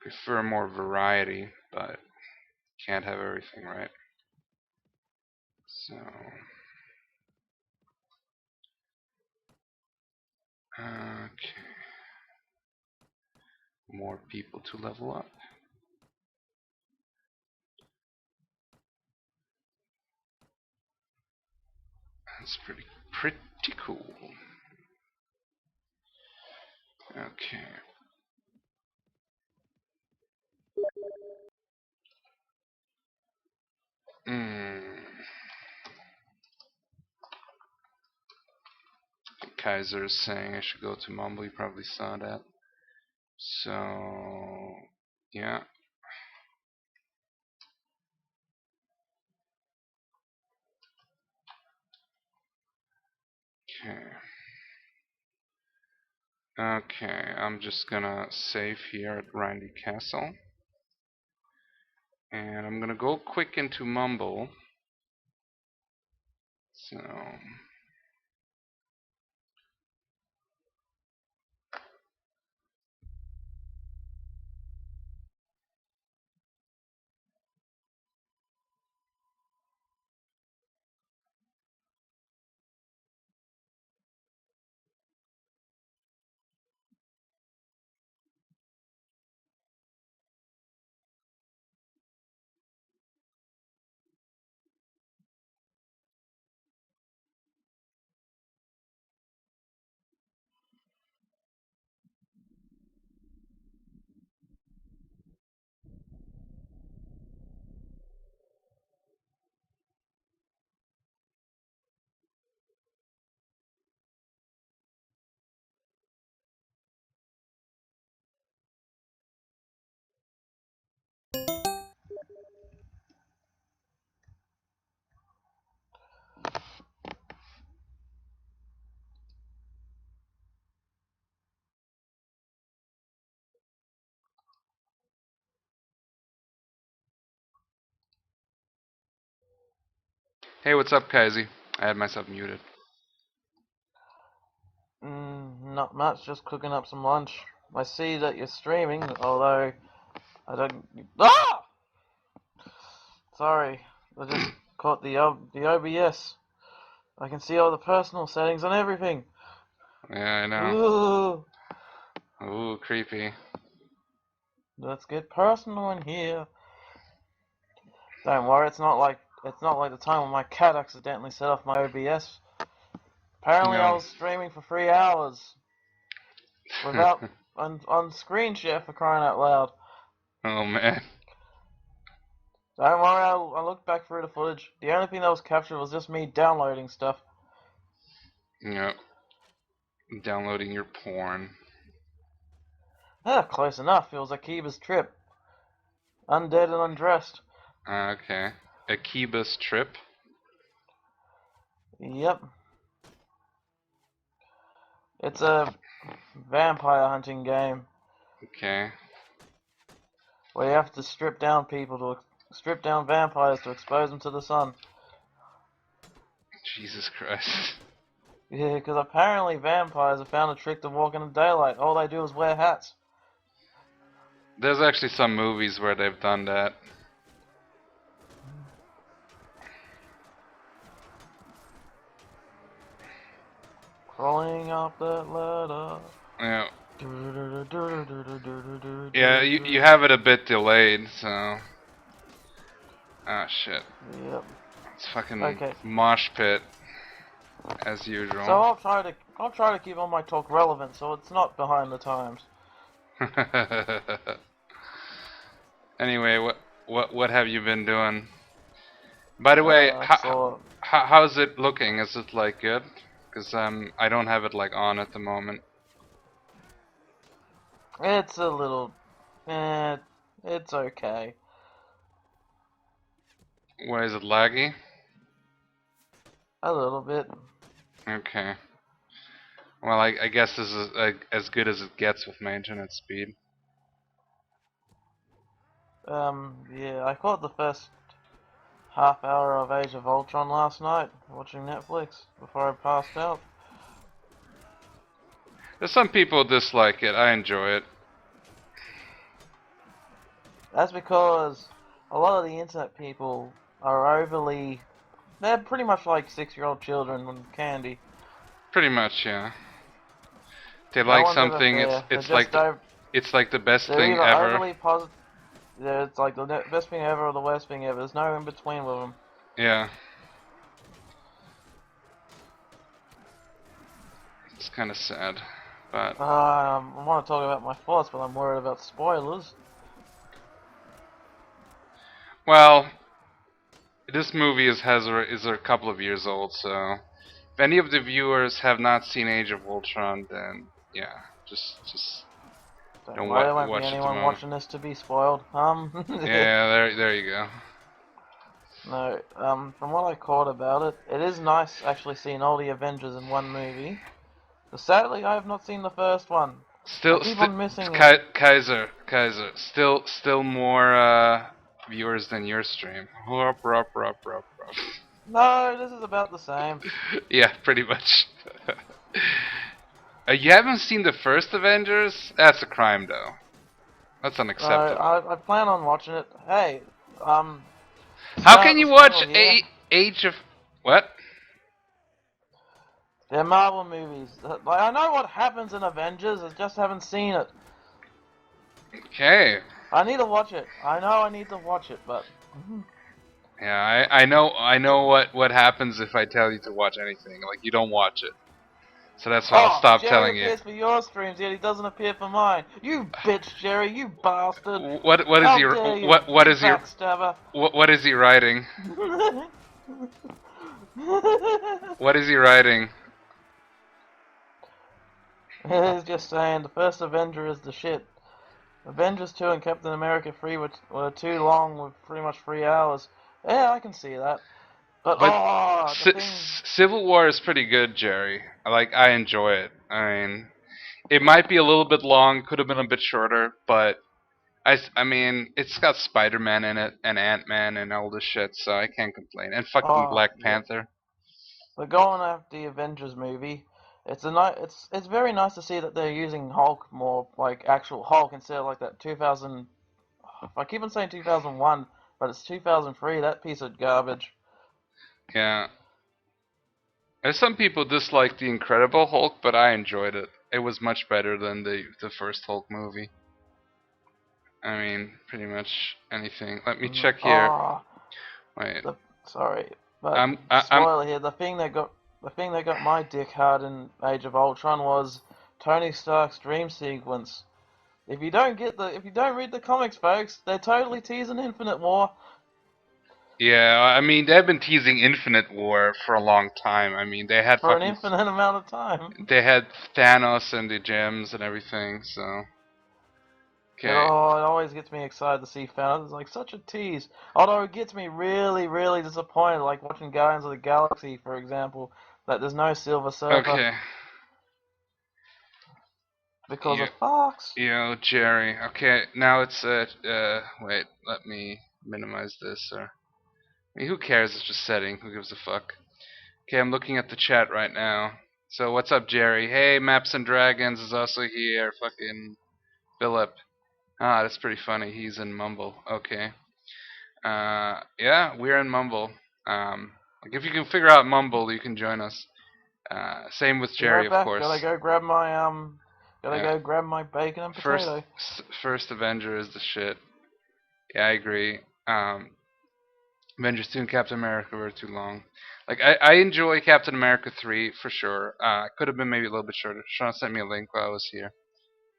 prefer more variety, but can't have everything, right? So, okay, more people to level up. That's pretty cool. Okay. Mm. Kaiser is saying I should go to Mumble. You probably saw that. So, yeah. Okay. Okay, I'm just gonna save here at Rindy Castle. And I'm gonna go quick into Mumble. So, Hey, what's up, Kaisi? I had myself muted. Not much, just cooking up some lunch. I see that you're streaming, although I don't. Ah! Sorry, I just caught the OBS. I can see all the personal settings and everything. Yeah, I know. Ooh, Ooh, creepy. let's get personal in here. Don't worry, it's not like the time when my cat accidentally set off my OBS. Apparently, I No. was streaming for 3 hours without on screen share for crying out loud. Oh man. Don't worry, I looked back through the footage. The only thing that was captured was just me downloading stuff. Yep. Downloading your porn. Close enough. It was Akiba's trip. Undead and undressed. Okay. Akiba's trip. Yep. It's a vampire hunting game Okay. where you have to strip down vampires to expose them to the sun. Jesus Christ. Yeah, because apparently vampires have found a trick to walk in the daylight. All they do is wear hats. There's actually some movies where they've done that. Crawling up that ladder. Yeah. Yeah, you have it a bit delayed, so. Ah, shit. Yep. It's fucking Okay. mosh pit as So usual. I'll try to keep all my talk relevant, so it's not behind the times. Anyway, what have you been doing? By the way, So how's it looking? Is it like good? Cause I don't have it like on at the moment. it's a little, eh, it's okay. Why is it laggy? A little bit. Okay. Well, I guess this is as good as it gets with my internet speed. Yeah, I caught the first half hour of Age of Ultron last night, watching Netflix, before I passed out. There's some people dislike it. I enjoy it. That's because a lot of the internet people are they're pretty much like 6-year-old children with candy. Pretty much, yeah. They No like one's ever something. fair. It's like the best They're thing either ever. overly positive, yeah, it's like the best thing ever or the worst thing ever. There's no in between with them. Yeah. It's kind of sad, but I want to talk about my thoughts, but I'm worried about spoilers. well, this movie is a couple of years old, so if any of the viewers have not seen Age of Ultron, then yeah, just Don't don't worry, there won't be watch it anyone tomorrow. watching this to be spoiled. Yeah, there you go. No, from what I caught about it, it is nice actually seeing all the Avengers in one movie. But sadly, I have not seen the first one. I Still, keep on missing it. Kaiser, still more viewers than your stream. Rup, rup, rup, rup, rup. No, this is about the same. Yeah, pretty much. You haven't seen the first Avengers? That's a crime, though. That's No, unacceptable. I plan on watching it. Hey, How start can of the you watch school year. Age of what? They're Marvel movies. Like, I know what happens in Avengers, I just haven't seen it. Okay. I need to watch it. I know I need to watch it, but Yeah, I know what happens if I tell you to watch anything. Like you don't watch it. So that's why I'll oh, stop Jerry telling you. appears for your streams, yet he doesn't appear for mine. You bitch, Jerry, you bastard! What is How he dare you, what you is he backstabber! what is he writing? What is he writing? He's just saying the first Avenger is the shit. Avengers 2 and Captain America 3 were too long, with pretty much 3 hours. Yeah, I can see that. But But the thing. Civil War is pretty good, Jerry. I enjoy it. I mean, it might be a little bit long, could have been a bit shorter, but I mean, it's got Spider-Man in it and Ant-Man and all this shit, so I can't complain. And fucking Oh, Black yeah. Panther. But going after the Avengers movie, it's very nice to see that they're using Hulk more like actual Hulk instead of like that 2000. I keep on saying 2001, but it's 2003. That piece of garbage. Yeah. There's some people dislike the Incredible Hulk, but I enjoyed it. It was much better than the first Hulk movie. I mean, pretty much anything. Let me check here. Oh, Wait. the sorry, but I'm spoiler here. The thing that got my dick hard in Age of Ultron was Tony Stark's dream sequence. If you don't read the comics, folks, they're totally teasing Infinite War Yeah, I mean they've been teasing Infinite War for a long time. I mean for an infinite amount of time. they had Thanos and the gems and everything. So okay, It always gets me excited to see Thanos. It's like such a tease. Although it gets me really, really disappointed, like watching Guardians of the Galaxy, for example, that there's no Silver Surfer okay, because you of Fox. Jerry. Okay, now it's wait, let me minimize this. Or I mean, who cares? It's just setting. Who gives a fuck? Okay, I'm looking at the chat right now. So what's up, Jerry? Hey, Maps and Dragons is also here. Fucking Philip. Ah, that's pretty funny. He's in Mumble. Okay. Yeah, we're in Mumble. Like if you can figure out Mumble, you can join us. Same with Be Jerry, right of back. Gotta course. go grab my Gotta Yeah. go grab my bacon and First, potato. first Avenger is the shit. Yeah, I agree. Avengers 2 and Captain America were too long. Like I enjoy Captain America 3 for sure. Could have been maybe a little bit shorter. Sean sent me a link while I was here.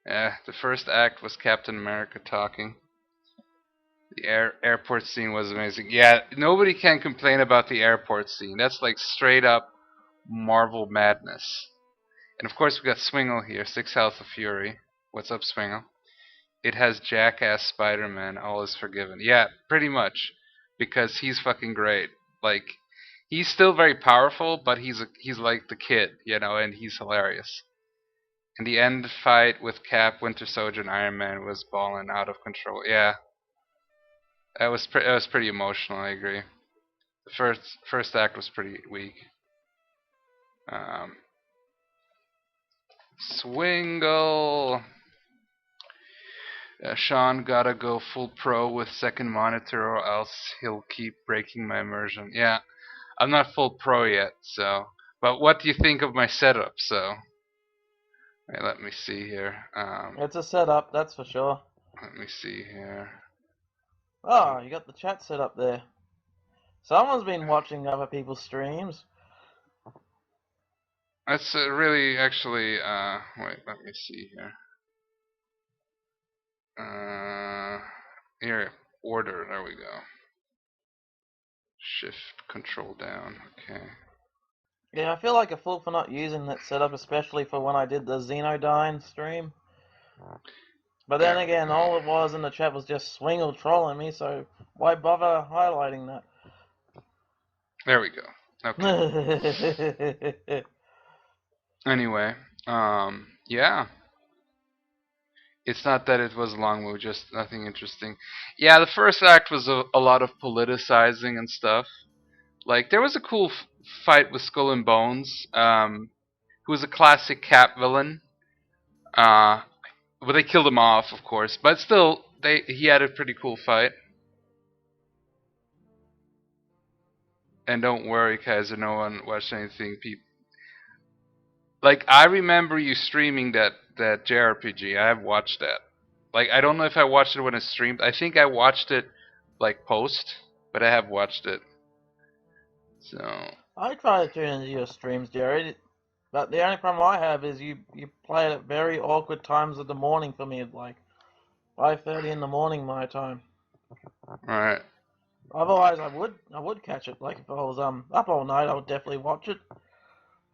Yeah, the first act was Captain America talking. The airport scene was amazing. Yeah, nobody can complain about the airport scene. That's like straight up Marvel madness. And of course we got Swingle here, 6 Health of Fury. What's up, Swingle? It has Jackass Spider-Man, all is forgiven. Yeah, pretty much. Because he's fucking great. Like, he's still very powerful, but he's like the kid, and he's hilarious. And the end fight with Cap, Winter Soldier, and Iron Man was balling out of control. Yeah, that was pretty emotional. I agree. The first act was pretty weak. Um, Swingle. Sean gotta go full pro with second monitor, or else he'll keep breaking my immersion. Yeah, I'm not full pro yet, so. But what do you think of my setup? So, wait, let me see here. It's a setup, that's for sure. Let me see here. Oh, you got the chat set up there. Someone's been watching other people's streams. That's really actually. Wait, let me see here. Here, order. There we go. Shift Control down. Okay. Yeah, I feel like a fool for not using that setup, especially for when I did the Xenodyne stream. But then There we again, go. all it was in the chat was just Swingle trolling me, so why bother highlighting There we go. Okay. that? Anyway, yeah. It's not that it was a long movie, just nothing interesting. Yeah, the first act was a lot of politicizing and stuff. Like there was a cool fight with Skull and Bones, who was a classic Cap villain. Uh, but they killed him off, of course. But still, he had a pretty cool fight. And don't worry, Kaiser, no one watched anything. Like I remember you streaming that JRPG. I have watched that. Like I don't know if I watched it when it streamed. I think I watched it like post, but I have watched it. So I try to tune into your streams, Jared, but the only problem I have is you play it at very awkward times of the morning for me, at like 5:30 in the morning my time. all right. Otherwise, I would catch it. Like if I was up all night, I would definitely watch it.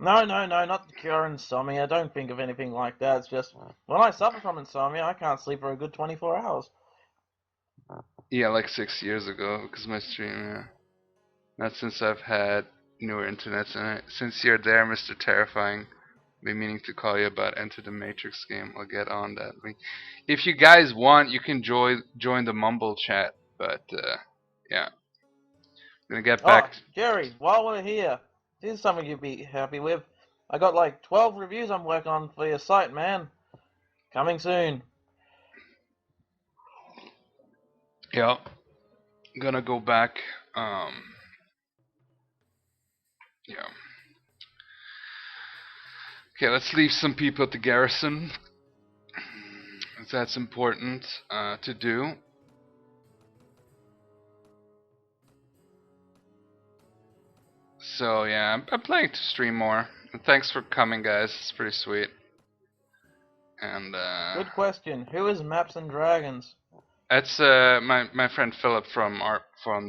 No, no, no, not to cure insomnia. Don't think of anything like that. It's just when I suffer from insomnia, I can't sleep for a good 24 hours. Yeah, like 6 years ago, because my stream. Yeah. Not since I've had newer internets, and since you're there, Mr. Terrifying. Been meaning to call you about Enter the Matrix game. I'll get on that. If you guys want, you can join the Mumble chat. But yeah, I'm gonna get Oh, back. Jerry, while we're here, this is something you'd be happy with. I got like 12 reviews I'm working on for your site, man. Coming soon. Yeah, I'm gonna go back. Yeah. Okay, let's leave some people at the garrison. That's important to do. So yeah, I'm planning to stream more. And thanks for coming, guys. It's pretty sweet. And Good question. Who is Maps and Dragons? that's my friend Philip from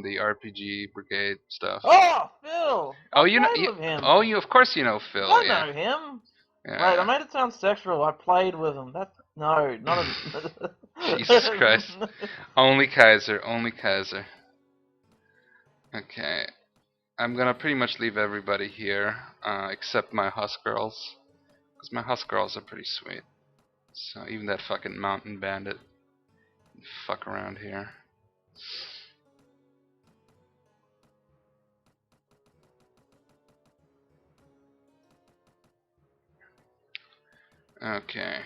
the RPG Brigade stuff. Oh, Phil! Oh, I you know, played with him. oh, you of course you know Phil. I Yeah, know him. Wait, I yeah. made it sound sexual. I played with him. That's no, not a. Jesus Christ. Only Kaiser, only Kaiser. Okay, I'm gonna pretty much leave everybody here except my Husk girls, because my Husk girls are pretty sweet. So even that fucking mountain bandit, fuck around here. Okay.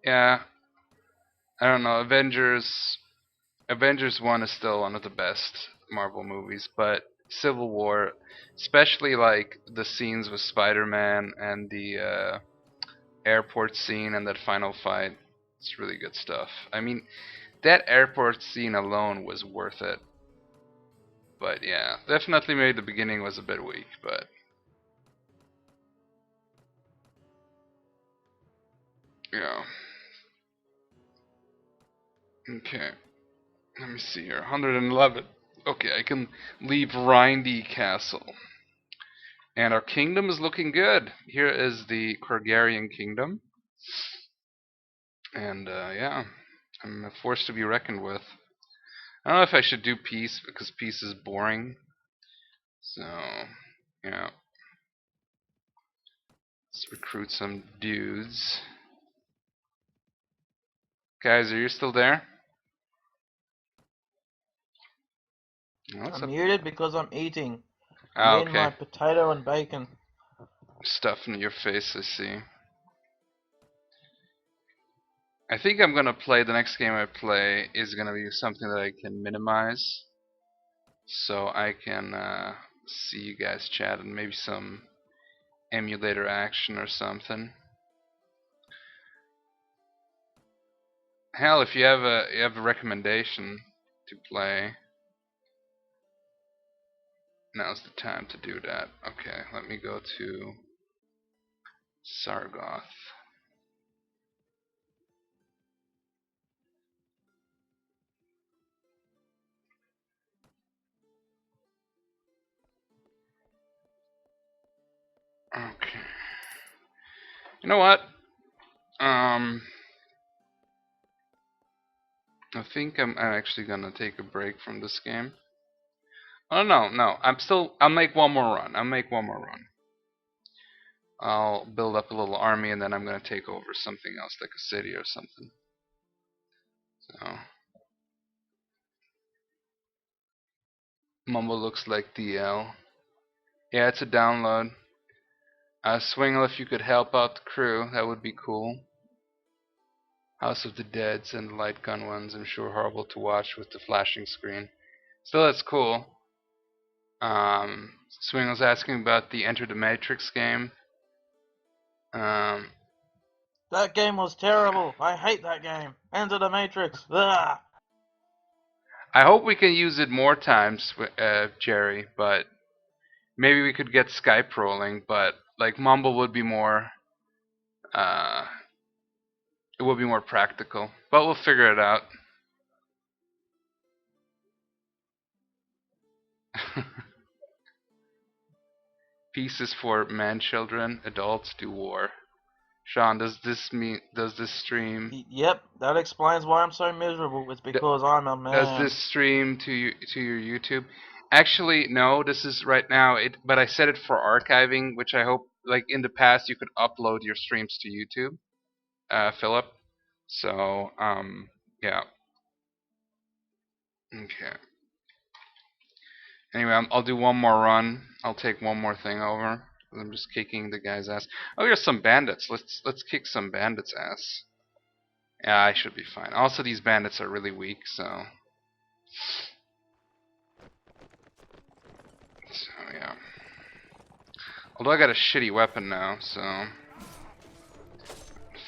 Yeah, I don't know. Avengers 1 is still one of the best Marvel movies, but Civil War, especially like the scenes with Spider-Man and the airport scene and that final fight, it's really good stuff. I mean, that airport scene alone was worth it. But yeah, definitely maybe the beginning was a bit weak, but yeah. Okay. Let me see here. 111. Okay, I can leave Rindy Castle. And our kingdom is looking good. Here is the Korgarian kingdom. And yeah, I'm a force to be reckoned with. I don't know if I should do peace because peace is boring. So, yeah. Let's recruit some dudes. Guys, are you still there? What's I'm up? muted because I'm eating. I'm Ah, eating okay. my potato and bacon. Stuff in your face, I see. I think I'm gonna play, the next game I play is gonna be something that I can minimize. So I can see you guys chat and maybe some emulator action or something. Hell, if you have a recommendation to play, now's the time to do that. Okay, let me go to Sargoth. Okay. You know what? I think I'm actually gonna take a break from this game. Oh no, I'll make one more run. I'll make one more run. I'll build up a little army and then I'm gonna take over something else like a city or something. So Mumble looks like DL. Yeah, it's a download. Swingle, if you could help out the crew, that would be cool. House of the Deads and the light gun ones, I'm sure horrible to watch with the flashing screen. Still, that's cool. Swingle's asking about the Enter the Matrix game. That game was terrible. I hate that game. Enter the Matrix. Ugh. I hope we can use it more times, Jerry, but maybe we could get Skype rolling, but like Mumble would be more uh, it would be more practical. But we'll figure it out. Peace is for man children, adults do war. Sean, does this stream Yep, that explains why I'm so miserable. It's because I'm a does man. this stream to your YouTube? Actually, no, this is right now but I set it for archiving, which I hope like in the past you could upload your streams to YouTube, Philip. So yeah. Okay. Anyway, I'll do one more run. I'll take one more thing over. I'm just kicking the guy's ass. Oh, here's some bandits. Let's kick some bandits' ass. Yeah, I should be fine. Also, these bandits are really weak, so yeah. Although I got a shitty weapon now, so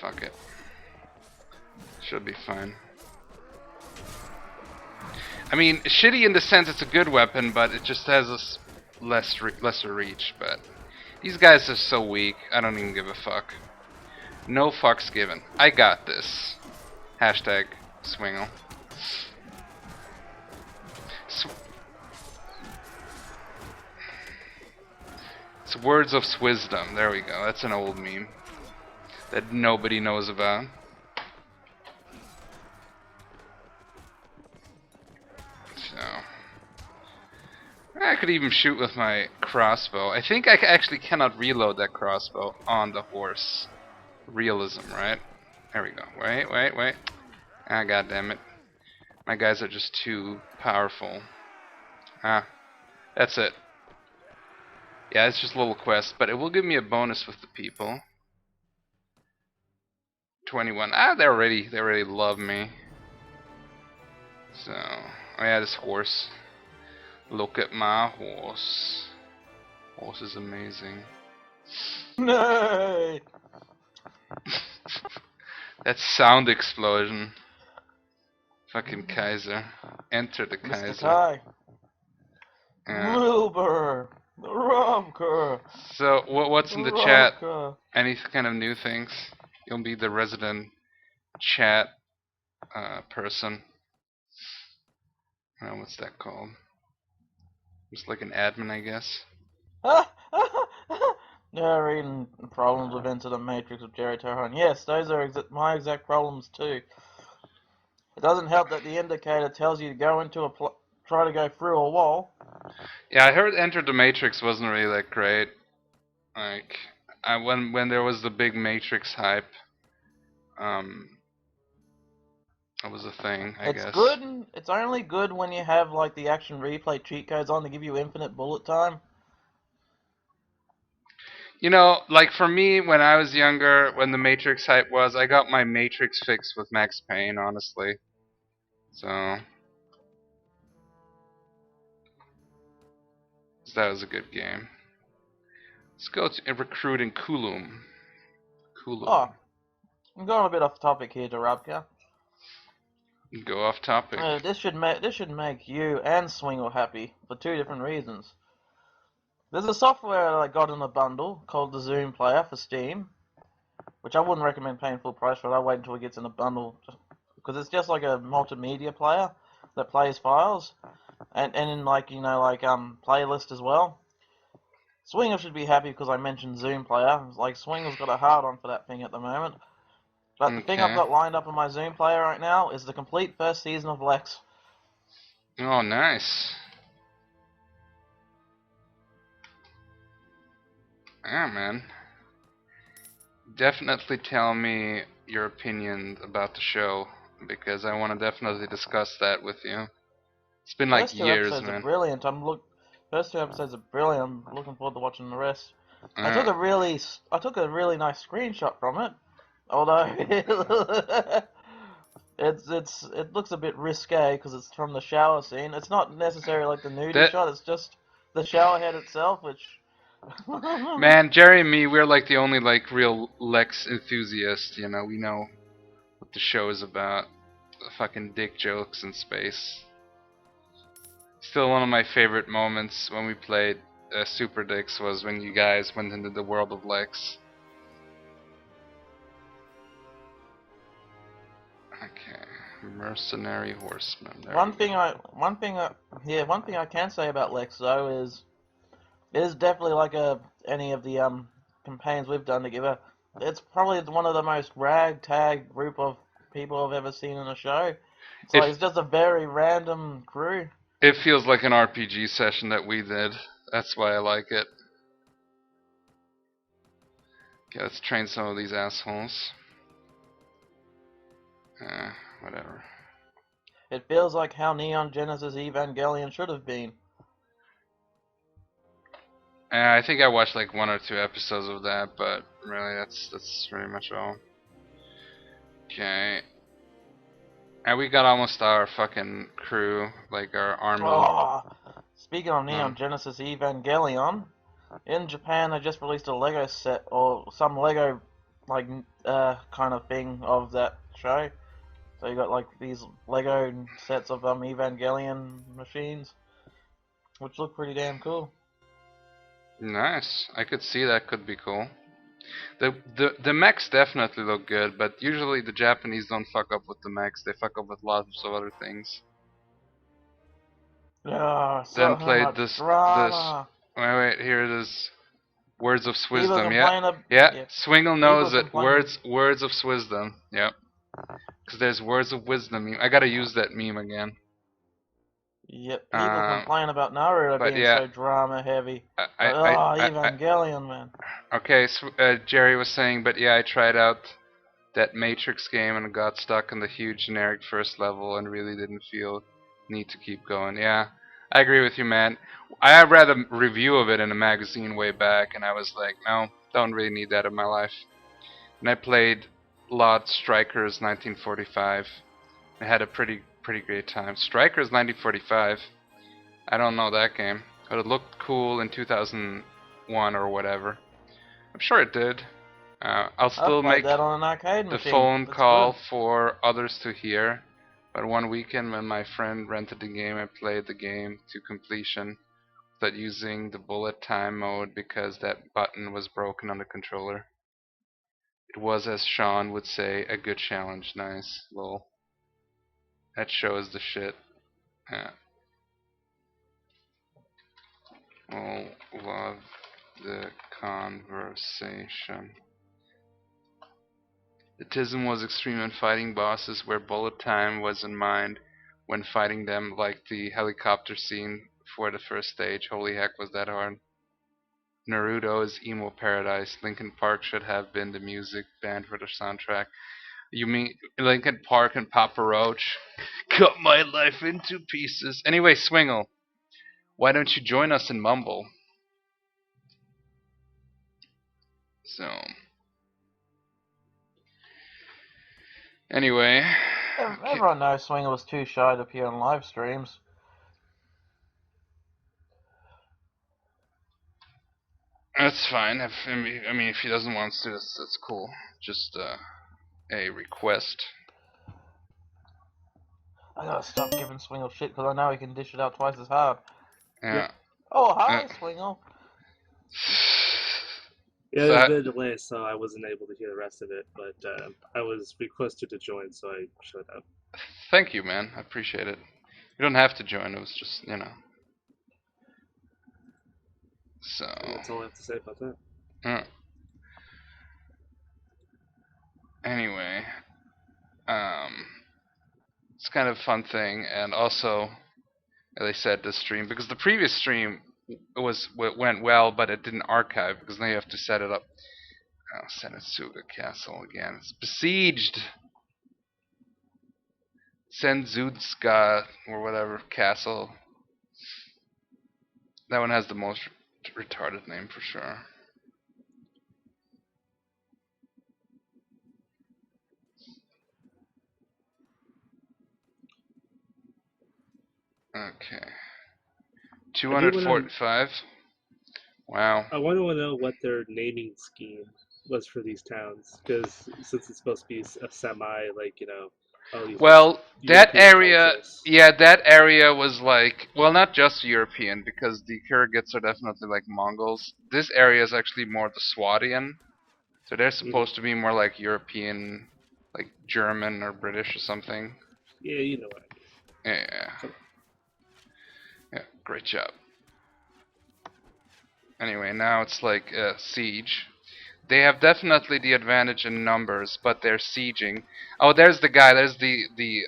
fuck it. Should be fine. I mean, shitty in the sense it's a good weapon, but it just has a lesser reach. But these guys are so weak, I don't even give a fuck. No fucks given. I got this. Hashtag Swingle. It's words of Swizdom. There we go. That's an old meme that nobody knows about. So I could even shoot with my crossbow. I think I actually cannot reload that crossbow on the horse. Realism, right? There we go. Wait. Ah, god damn it. My guys are just too powerful. Ah, that's it. Yeah, it's just a little quest, but it will give me a bonus with the people. 21. Ah, they already love me. So, oh yeah, this horse. Look at my horse. Horse is amazing. No. That sound explosion. Fucking Kaiser. Enter the Mr. Kaiser. Kai. Yeah. Wilbur. The Robker. So, what's in the chat? Any kind of new things? You'll be the resident chat person. What's that called? Just like an admin, I guess. Yeah, reading problems with Enter the Matrix of Jerry Terran. Yes, those are my exact problems too. It doesn't help that the indicator tells you to go into try to go through a wall. Yeah, I heard Enter the Matrix wasn't really that great. Like, when there was the big Matrix hype, that was a thing, I guess. It's good. It's only good when you have like the action replay cheat codes on to give you infinite bullet time. You know, like for me, when I was younger, when the Matrix hype was, I got my Matrix fix with Max Payne, honestly. So that was a good game. Let's go to recruit in Kulum. Oh, I'm going a bit off topic here, Darabka. Go off topic. This should make you and Swingle happy for two different reasons. There's a software that I got in a bundle called the Zoom Player for Steam, which I wouldn't recommend paying full price for. I'll wait until it gets in a bundle, because it's just like a multimedia player that plays files, and in like playlist as well. Swingle should be happy because I mentioned Zoom Player. Like Swingle's got a hard on for that thing at the moment. But the thing I've got lined up on my Zoom Player right now is the complete first season of Lex. Oh, nice. Yeah, man. Definitely tell me your opinion about the show, because I want to definitely discuss that with you. It's been like years, First two episodes man. are brilliant. First two episodes are brilliant. I'm looking forward to watching the rest. I took a really nice screenshot from it, although it looks a bit risque because it's from the shower scene. It's not necessarily like the nudie shot. It's just the shower head itself, which. Man, Jerry and me, we're like the only like real Lex enthusiasts. You know, we know what the show is about. The fucking dick jokes in space. Still, one of my favorite moments when we played Super Dicks was when you guys went into the world of Lex. Okay, mercenary horseman. One thing I can say about Lex though is definitely like any of the campaigns we've done together. It's probably one of the most ragtag group of people I've ever seen in a show. It's just a very random crew. It feels like an RPG session that we did. That's why I like it. Okay, let's train some of these assholes. Whatever. It feels like how Neon Genesis Evangelion should have been. I think I watched like 1 or 2 episodes of that, but really that's pretty much all. Okay. And we got almost our fucking crew, like our army. Oh, speaking of No. Neon Genesis Evangelion, in Japan they just released a Lego set or some Lego like kind of thing of that show. So you got like these Lego sets of Evangelion machines, which look pretty damn cool. Nice. I could see that could be cool. The mechs definitely look good, but usually the Japanese don't fuck up with the mechs. They fuck up with lots of other things. Yeah, Then so played much this. drama. Wait, here it is. Words of People Wisdom. Yeah, complain of yeah. yeah, Swingle people knows it. complain. Words of Wisdom. Yep. Because there's Words of Wisdom meme. I gotta use that meme again. Yep, people Um, complain about Naruto but being yeah, so drama heavy. I, But I, oh, I, I, Evangelion, man. okay. So, Jerry was saying, but yeah, I tried out that Matrix game and got stuck in the huge generic first level and really didn't feel need to keep going. Yeah, I agree with you, man. I read a review of it in a magazine way back, and I was like, no, don't really need that in my life. And I played Lot Strikers 1945. I had a pretty great time. Strikers 1945. I don't know that game, but it looked cool in 2001 or whatever. I'm sure it did. I'll I still played make that on an arcade the machine. phone It's call good. for others to hear. But one weekend when my friend rented the game, I played the game to completion without using the bullet time mode because that button was broken on the controller. It was, as Sean would say, a good challenge. Nice. Lol. That shows the shit. Yeah. Oh, love the conversation. The Tism was extreme in fighting bosses where bullet time was in mind when fighting them, like the helicopter scene for the first stage. Holy heck, was that hard. Naruto is emo paradise. Linkin Park should have been the music band for the soundtrack. You mean Linkin Park and Papa Roach? Cut my life into pieces. Anyway, Swingle, why don't you join us in Mumble? So, anyway, okay. Everyone knows Swinger was too shy to appear on live streams. That's fine. I mean, if he doesn't want to, that's cool. Just a request. I gotta stop giving Swingle shit because I know he can dish it out twice as hard. Yeah. Yep. Oh, Uh, hi, Swingle. Yeah, so, there's been a delay, so I wasn't able to hear the rest of it, but I was requested to join, so I showed up. thank you, man. I appreciate it. You don't have to join. It was just, So. And that's all I have to say about that. Uh, anyway, um, it's kind of a fun thing, and also, as I said, this stream because the previous stream went well, but it didn't archive because now you have to set it up. Oh, Senetsuga Castle again. It's besieged. Senzutska or whatever castle. That one has the most retarded name for sure. Okay. I do want to. 245. Wow. I want to know what their naming scheme was for these towns, because since it's supposed to be a semi, like all these Well, that European area, cultures. yeah, that area was like, well, not just European, because the Kyrgyz are definitely like Mongols. This area is actually more the Swadian, so they're Hmm. supposed to be more like European, like German or British or something. Yeah, you know what I mean. Yeah, Come on. yeah, great job. Anyway, now it's like siege. They have definitely the advantage in numbers, but they're sieging. Oh, there's the guy. There's the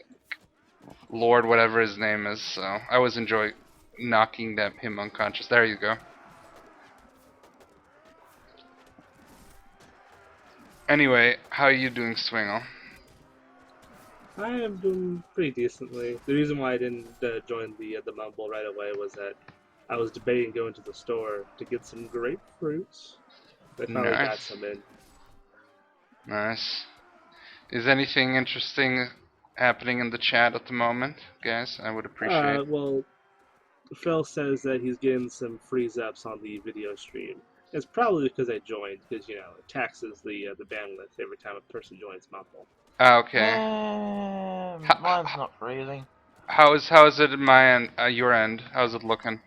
Lord, whatever his name is. So I always enjoy knocking him unconscious. There you go. Anyway, how are you doing, Swingle? I am doing pretty decently. The reason why I didn't join the Mumble right away was that I was debating going to the store to get some grapefruits. I finally got Nice. some in. Nice. Is anything interesting happening in the chat at the moment, guys? I would appreciate. Well, Phil says that he's getting some freeze ups on the video stream. It's probably because I joined, because it taxes the bandwidth every time a person joins Mumble. Ah, okay. Mine's not freezing. How is it at my end? Your end? How's it looking?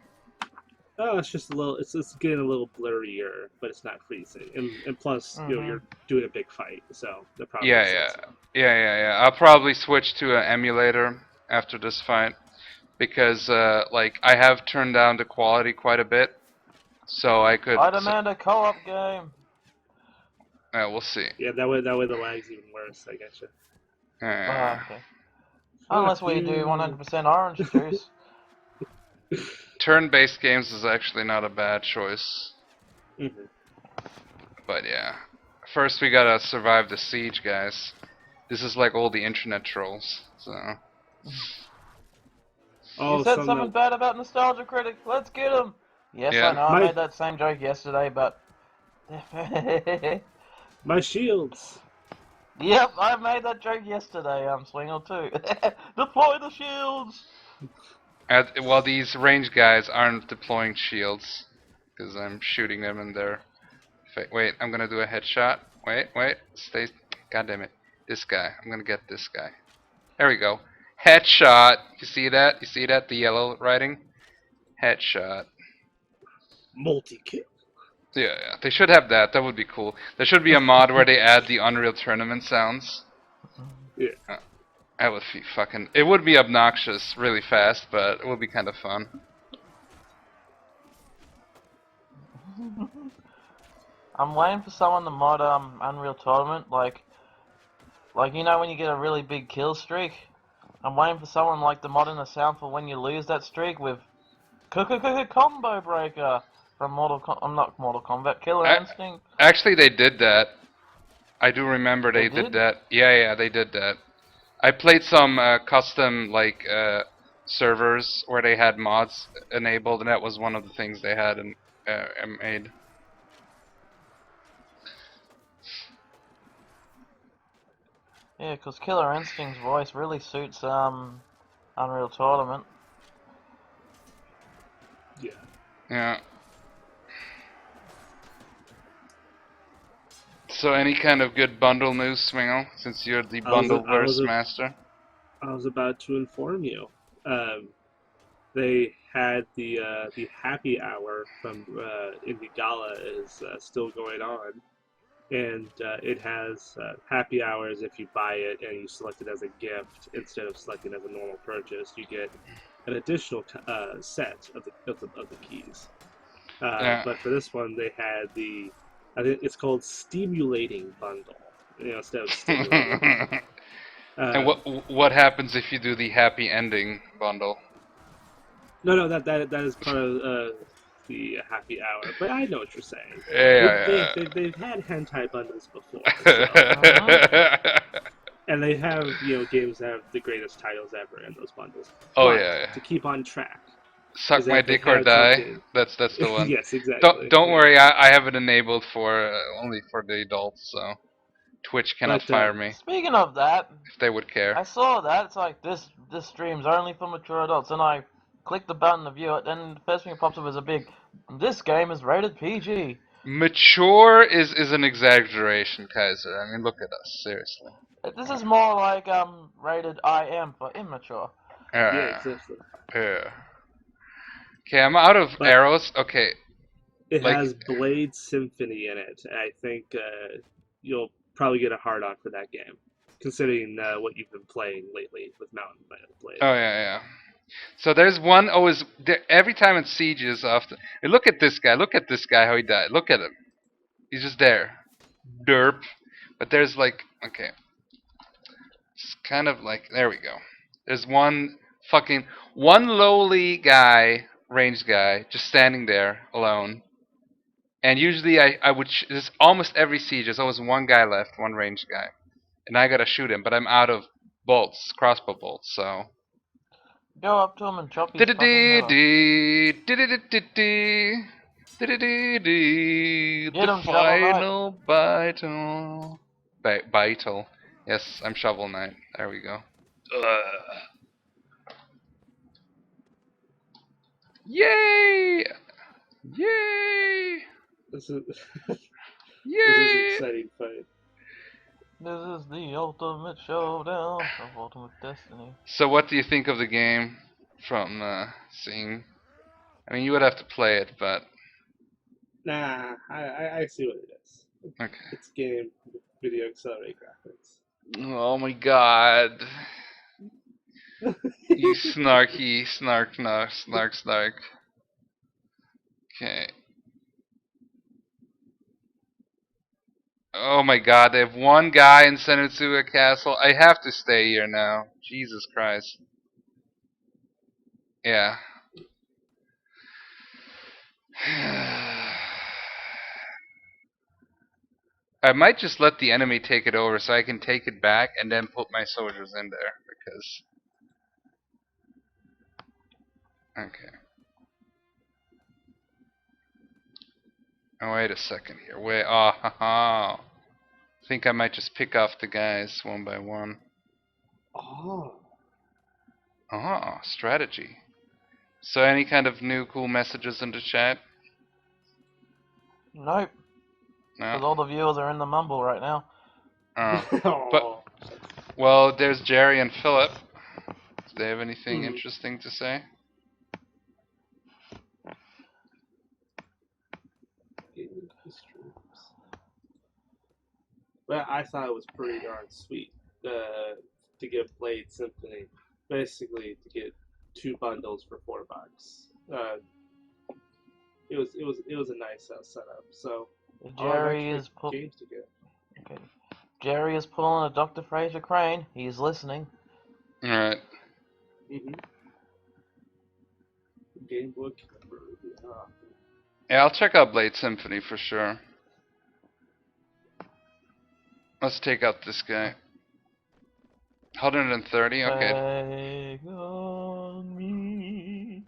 Oh, it's just a little. It's getting a little blurrier, but it's not freezing. And plus, you're doing a big fight, so that probably Yeah, makes yeah, sense. yeah. I'll probably switch to an emulator after this fight because, like, I have turned down the quality quite a bit, so I could. I demand a co-op game. We'll see. Yeah, that way the lag's even worse. I guess. Okay. Unless we do 100% orange juice. Turn-based games is actually not a bad choice, Mm-hmm. but yeah. First, we gotta survive the siege, guys. This is like all the internet trolls, so. You Oh, said something bad about Nostalgia Critic. Let's get him. Yes, I Yeah. know. I made that same joke yesterday, but. My shields. Yep, I made that joke yesterday. Swingle too. Deploy the shields. Well, these range guys aren't deploying shields because I'm shooting them in their. Wait, I'm gonna do a headshot. Wait, stay. God damn it, this guy. I'm gonna get this guy. There we go. Headshot. You see that? You see that? The yellow writing. Headshot. Multi-kill. Yeah, they should have that. That would be cool. There should be a mod where they add the Unreal Tournament sounds. Yeah. That would be fucking. It would be obnoxious really fast, but it would be kind of fun. I'm waiting for someone to mod Unreal Tournament, like you know when you get a really big kill streak. I'm waiting for someone like to mod in the sound for when you lose that streak with combo breaker from not Mortal Kombat, Killer Instinct. Actually, they did that. I do remember They did did? that. Yeah, they did that. I played some custom like servers where they had mods enabled, and that was one of the things they had made. Yeah, because Killer Instinct's voice really suits Unreal Tournament. Yeah. Yeah. So any kind of good bundle news, Swingle, since you're the bundle-verse master? I was about to inform you. They had the happy hour from Indie Gala is still going on, and it has happy hours if you buy it and you select it as a gift instead of selecting as a normal purchase. You get an additional set of the keys. But for this one, they had I think it's called Stimulating Bundle, instead of Stimulating. And what happens if you do the happy ending bundle? No, that is part of the happy hour. But I know what you're saying. Yeah. They've had hentai bundles before, so. And they have games that have the greatest titles ever in those bundles. Oh but yeah. To keep on track. Suck my dick or die. Something... That's the one. Yes, exactly. Don't worry, I have it enabled for only for the adults, so Twitch cannot fire me. Speaking of that, if they would care. I saw that. It's like this stream's only for mature adults, and I click the button to view it, and the first thing that pops up is a big, this game is rated PG. Mature is an exaggeration, Kaiser. I mean, look at us, seriously. This is more like rated IM for immature. Yeah, exactly. Yeah. Okay, I'm out of arrows. Okay. It has Blade Symphony in it. I think you'll probably get a hard-on for that game, considering what you've been playing lately with Mountain Blade. Oh, yeah. So there's one, every time it sieges often. Look at this guy, how he died. Look at him. He's just there. Derp. But there's okay. It's kind of there we go. There's one lowly guy, ranged guy, just standing there alone. And usually I would there's almost every siege. There's always one guy left, one ranged guy, and I gotta shoot him, but I'm out of bolts, crossbow bolts. So. Go up to him and chop his fucking head off. Get The him, Shovel Knight. final battle. Battle. Yes, I'm Shovel Knight. There we go. Ugh. Yay! Yay! This is this is an Yay! exciting fight. This is the ultimate showdown of ultimate destiny. So, what do you think of the game from seeing? I mean, you would have to play it, but Nah, I see what it is. okay. It's game with video accelerated graphics. Oh my god. You snarky, snark. Okay. Oh my god, they have one guy in Senutsuga Castle. I have to stay here now. Jesus Christ. Yeah. I might just let the enemy take it over so I can take it back and then put my soldiers in there because. Okay. Oh, wait a second here. Wait. Oh, haha. I think I might just pick off the guys one by one. Oh. Ah, strategy. So, any kind of new cool messages in the chat? Nope, because No. all the viewers are in the mumble right now. But well, there's Jerry and Philip. Do they have anything Hmm. interesting to say? Well, I thought it was pretty darn sweet to get Blade Symphony, basically to get 2 bundles for $4. It was a nice setup. So Jerry is games to get. okay. Jerry is pulling a Dr. Fraser Crane. He's listening. Alright. Game book. Yeah, I'll check out Blade Symphony for sure. Let's take out this guy. 130, okay. Take on me.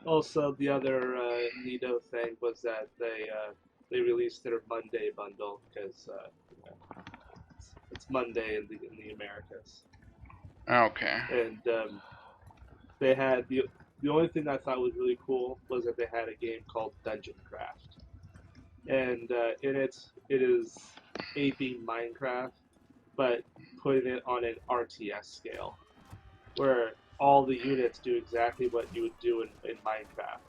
Also, the other neato thing was that they released their Monday bundle because it's Monday in the Americas, Okay. and they had the only thing I thought was really cool was that they had a game called Dungeon Craft, and in it is aping Minecraft, but putting it on an RTS scale, where all the units do exactly what you would do in Minecraft,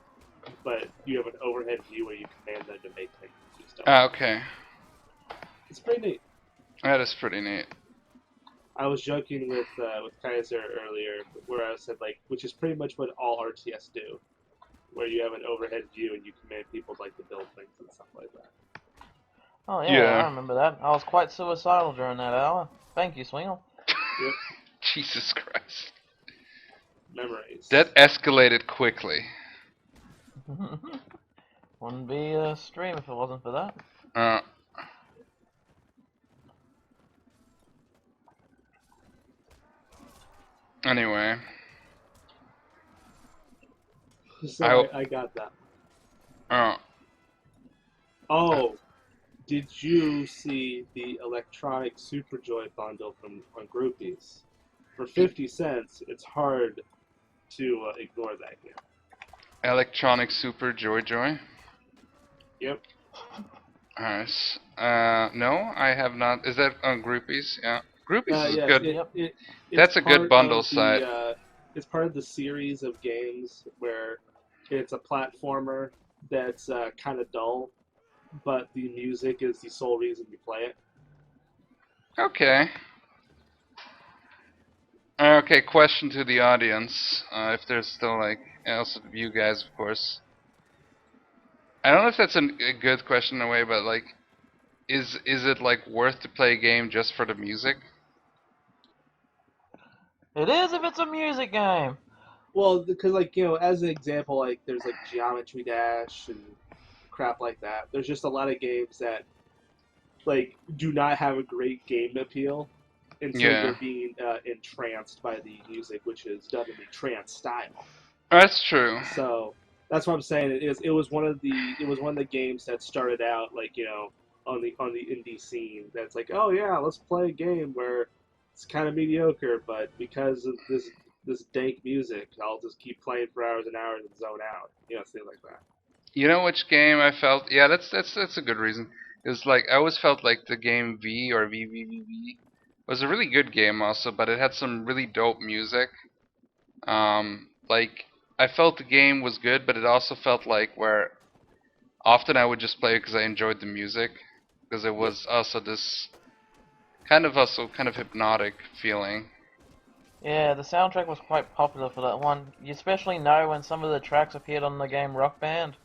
but you have an overhead view where you command them to make things and do stuff. Okay. It's pretty neat. That is pretty neat. I was joking with Kaiser earlier, where I said which is pretty much what all RTS do, where you have an overhead view and you command people to build things and stuff like that. Oh yeah, Yeah. I remember that. I was quite suicidal during that hour. Thank you, Swingle. Yep. Jesus Christ. Memories. That escalated quickly. Wouldn't be a stream if it wasn't for that. Anyway. So I got that. Oh, did you see the electronic Super Joy bundle on Groupies? For 50 cents, it's hard to ignore that game. Electronic Super Joy. Yep. Nice. No, I have not. Is that on Groupies? Yeah. Groupies is Yes, good. That's a good bundle site. It's part of the series of games where it's a platformer that's kind of dull, but the music is the sole reason you play it. Okay. Okay, question to the audience. If there's still also you guys, of course. I don't know if that's a good question in a way, but is it worth to play a game just for the music? It is if it's a music game. Well, because as an example, there's Geometry Dash and crap like that. There's just a lot of games that like do not have a great game appeal until Yeah, you're being entranced by the music, which is done in the trance style. that's true. So that's what I'm saying. It was one of the games that started out like on the indie scene. That's like, oh yeah, let's play a game where it's kind of mediocre, but because of this dank music, I'll just keep playing for hours and hours and zone out. Things like that. You know which game I felt? Yeah, that's a good reason. Is like I always felt like the game V or VVVV was a really good game also, but it had some really dope music. Like I felt the game was good, but it also felt like where often I would just play it because I enjoyed the music, because it Yep. was also kind of hypnotic feeling. Yeah, the soundtrack was quite popular for that one. You especially know when some of the tracks appeared on the game Rock Band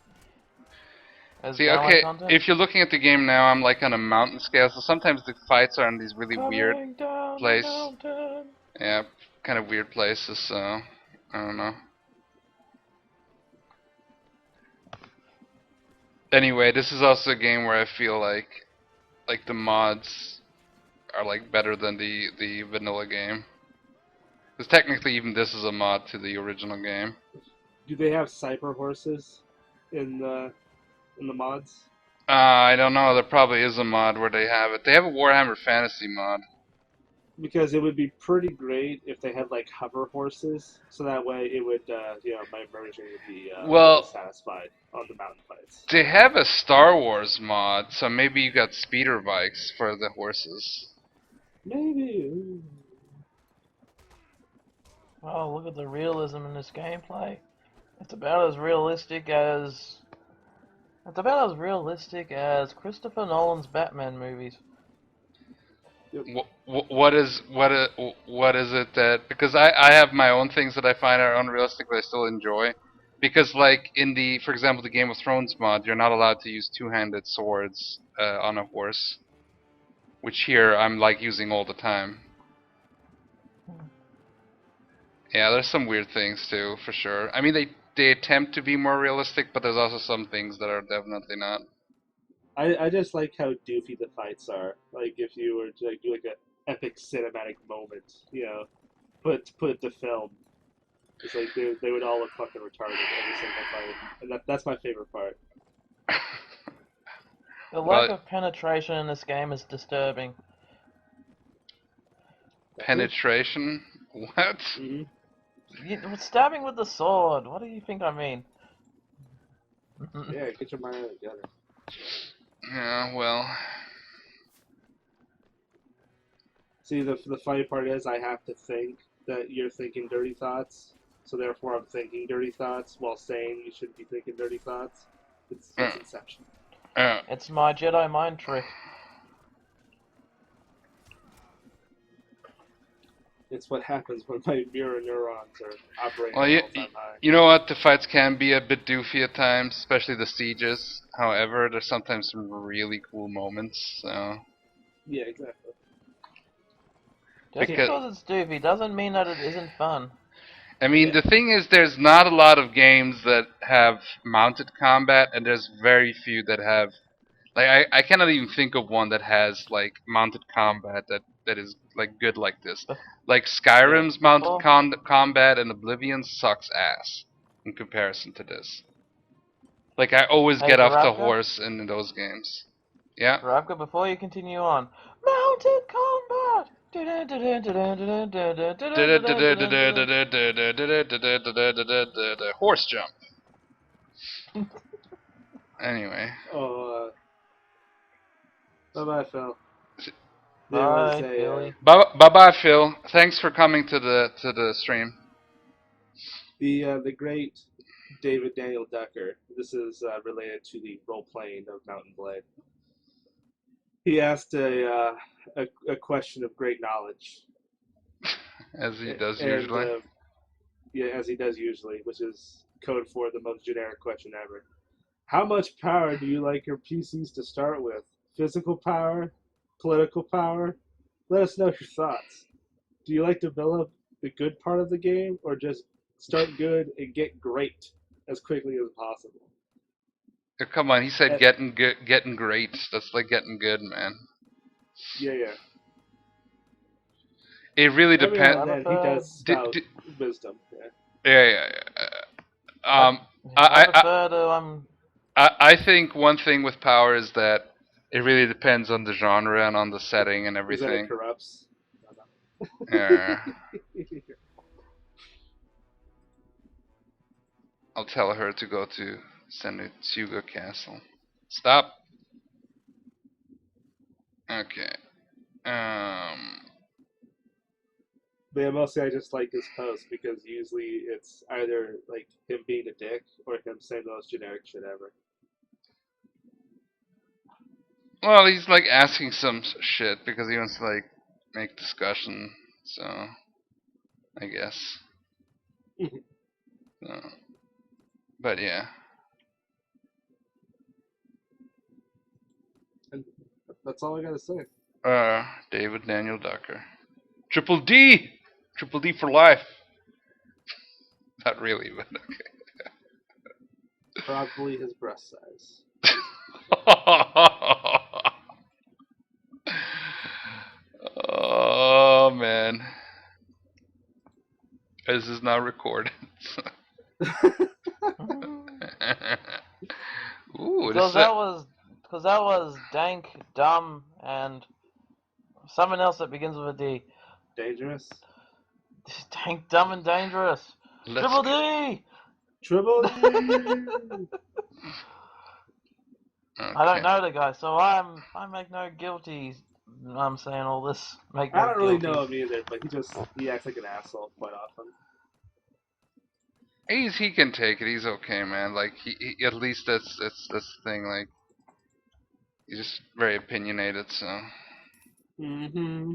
as See, download okay, content. if you're looking at the game now, I'm like on a mountain scale, so sometimes the fights are in these really weird Coming down the place, mountain. yeah, kind of weird places. So I don't know. Anyway, this is also a game where I feel like the mods are like better than the vanilla game. Because technically, even this is a mod to the original game. Do they have cyber horses in the mods? I don't know. There probably is a mod where they have it. They have a Warhammer Fantasy mod. Because it would be pretty great if they had like hover horses, so that way it would, my immersion would be fully Well, satisfied on the mountain fights. they have a Star Wars mod, so maybe you got speeder bikes for the horses. Maybe. Oh, look at the realism in this gameplay. It's about as realistic as Christopher Nolan's Batman movies. What is it that, because I have my own things that I find are unrealistic but I still enjoy, because like in the, for example, the Game of Thrones mod, you're not allowed to use two-handed swords on a horse, which here I'm like using all the time. Yeah, there's some weird things too, for sure. I mean, they attempt to be more realistic, but there's also some things that are definitely not. I just like how doofy the fights are. Like if you were to like do like an epic cinematic moment, put it to film. It's like they would all look fucking retarded every single fight, and that's my favorite part. The lack Well, of penetration in this game is disturbing. penetration? What? Mm-hmm. Stabbing with the sword. What do you think I mean? Yeah, get your mind together. Yeah, well, See, the funny part is I have to think that you're thinking dirty thoughts, so therefore I'm thinking dirty thoughts while saying you shouldn't be thinking dirty thoughts. It's uh, Inception. It's my Jedi mind trick. It's what happens when my mirror neurons are operating well, at all-time high. you know what? The fights can be a bit doofy at times, especially the sieges. However, there's sometimes some really cool moments. So, Yeah, exactly. Just because because it's doofy doesn't mean that it isn't fun. I mean, Yeah. the thing is, there's not a lot of games that have mounted combat, and there's very few that have. Like, I cannot even think of one that has like mounted combat that is like good like this. Bef- Like Yeah. Skyrim's mounted Before, combat and Oblivion sucks ass in comparison to this. Like I always hey get off the Barabka, horse in those games. Yeah. Barabka, before you continue on, mounted combat. Horse jump. Anyway, Oh, bye-bye, Phil. There was Bye, a Philly. bye bye Phil. Thanks for coming to the stream. the great David Daniel Ducker. This is related to the role playing of Mountain Blade. He asked a question of great knowledge, As he does and usually. yeah, as he does usually, which is code for the most generic question ever. How much power do you like your PCs to start with? Physical power? Political power? Let us know your thoughts. Do you like to develop the good part of the game, or just start good and get great as quickly as possible? Come on, he said And, getting good, getting great. That's like getting good, man. yeah. It really Every now depends. and I then he prefer. does spout wisdom. Yeah. Yeah, yeah, I, yeah. I I, I, prefer to I think one thing with power is that it really depends on the genre and on the setting and Is that it everything. corrupts? Yeah. I'll tell her to go to Senutsuga Castle. Stop. Okay. But yeah, mostly I just like his post because usually it's either like him being a dick or him saying the most generic shit ever. Well, he's like asking some shit because he wants to like make discussion. So I guess. So, but yeah. And that's all I gotta say. David Daniel Ducker. Triple D! Triple D for life. Not really, but Probably his breast size. okay. Oh, man. This is not recorded. Ooh, this because is a, that was dank, dumb, and something else that begins with a D. Dangerous. Dank, dumb, and dangerous. let's Triple D. Triple D! I don't okay. know the guy, so I make no guilty. I'm saying all this. Make I no don't really guilty. know him either, but he acts like an asshole quite often. He can take it. He's okay, man. Like he at least that's the thing. Like he's just very opinionated. So Mm-hmm.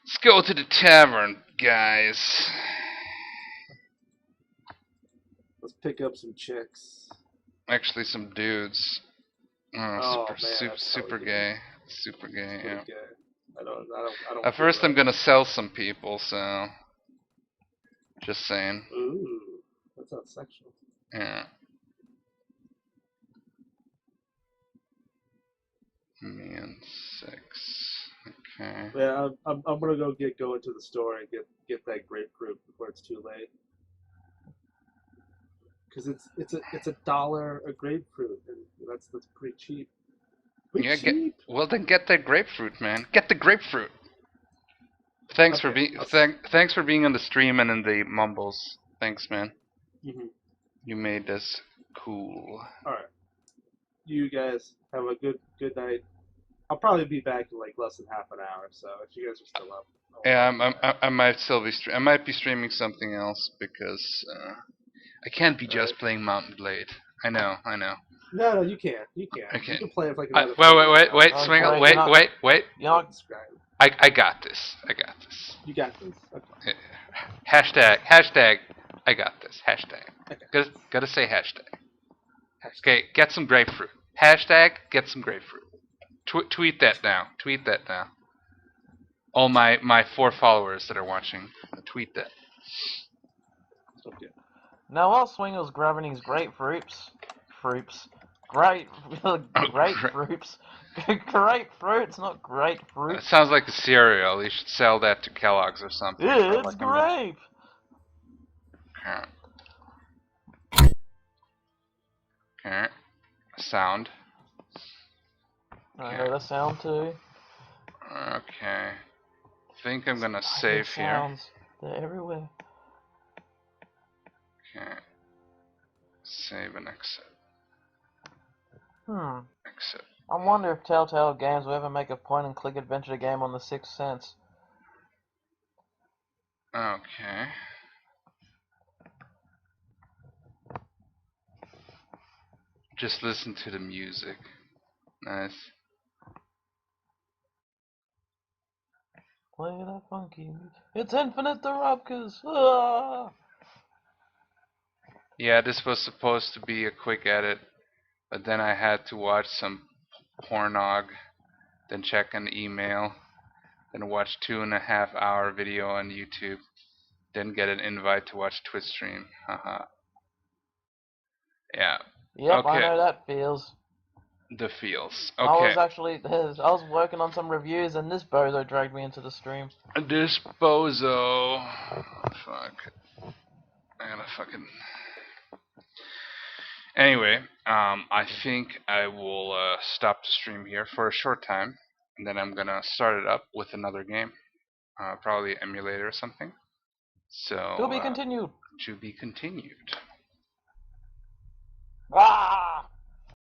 let's go to the tavern, guys. Let's pick up some chicks. Actually, some dudes. Oh, Oh man, that's super totally gay. Super gay. pretty Yeah. gay. I don't At feel first, I'm right. gonna sell some people. So just saying. Ooh, that's not sexual. Yeah. Me and six. Okay. Yeah, I'm gonna go go into the store and get that grapefruit before it's too late. Because it's $1 a grapefruit, and that's pretty cheap. Pretty Yeah. cheap. Well, then get that grapefruit, man. Get the grapefruit. Thanks for Okay. being thanks for being on the stream and in the mumbles. Thanks, man. Mm-hmm. You made this cool. All right. You guys have a good night. I'll probably be back in like less than half an hour, so if you guys are still up, Yeah, I'll I might still be I might be streaming something else because I can't be all right. just playing Mountain Blade. I know, I know. No, you can't. You can't. I You can't. can play it for like I, another wait, 40 wait, wait, hours. wait, I'll Swingle, Okay, play you're wait, it. not wait, wait. you're not Subscribe. I got this. I got this. You got this. Okay. Hashtag. I got this. Hashtag. Okay. Gotta say hashtag. Hashtag. Okay, get some grapefruit. Hashtag get some grapefruit. Tweet that now. Tweet that now. All my 4 followers that are watching, tweet that. Okay. Now while Swingle's grabbing his grapefruits, great, grapefruits, grapefruits, not It grapefruits. sounds like a cereal. You should sell that to Kellogg's or something. It's Like grape. Okay. Sound. I heard a sound too. Okay. Think I'm gonna I save hear here. sounds. They're everywhere. Okay. Save and exit. Exit. I wonder if Telltale Games will ever make a point-and-click adventure game on the Sixth Sense. Okay. Just listen to the music. Nice. Play that funky music. It's Infinite the Rupkas. Ah! Yeah, this was supposed to be a quick edit, but then I had to watch some pornog, then check an email, then watch 2.5 hour video on YouTube, then get an invite to watch Twitch stream. Haha. Yeah. Yep, I Okay, know that feels. the feels. I Okay, was actually I was working on some reviews and this bozo dragged me into the stream. this bozo. Fuck. I gotta fucking. Anyway, I think I will stop the stream here for a short time, and then I'm gonna start it up with another game, probably emulator or something. So To be continued. to be continued. Ah!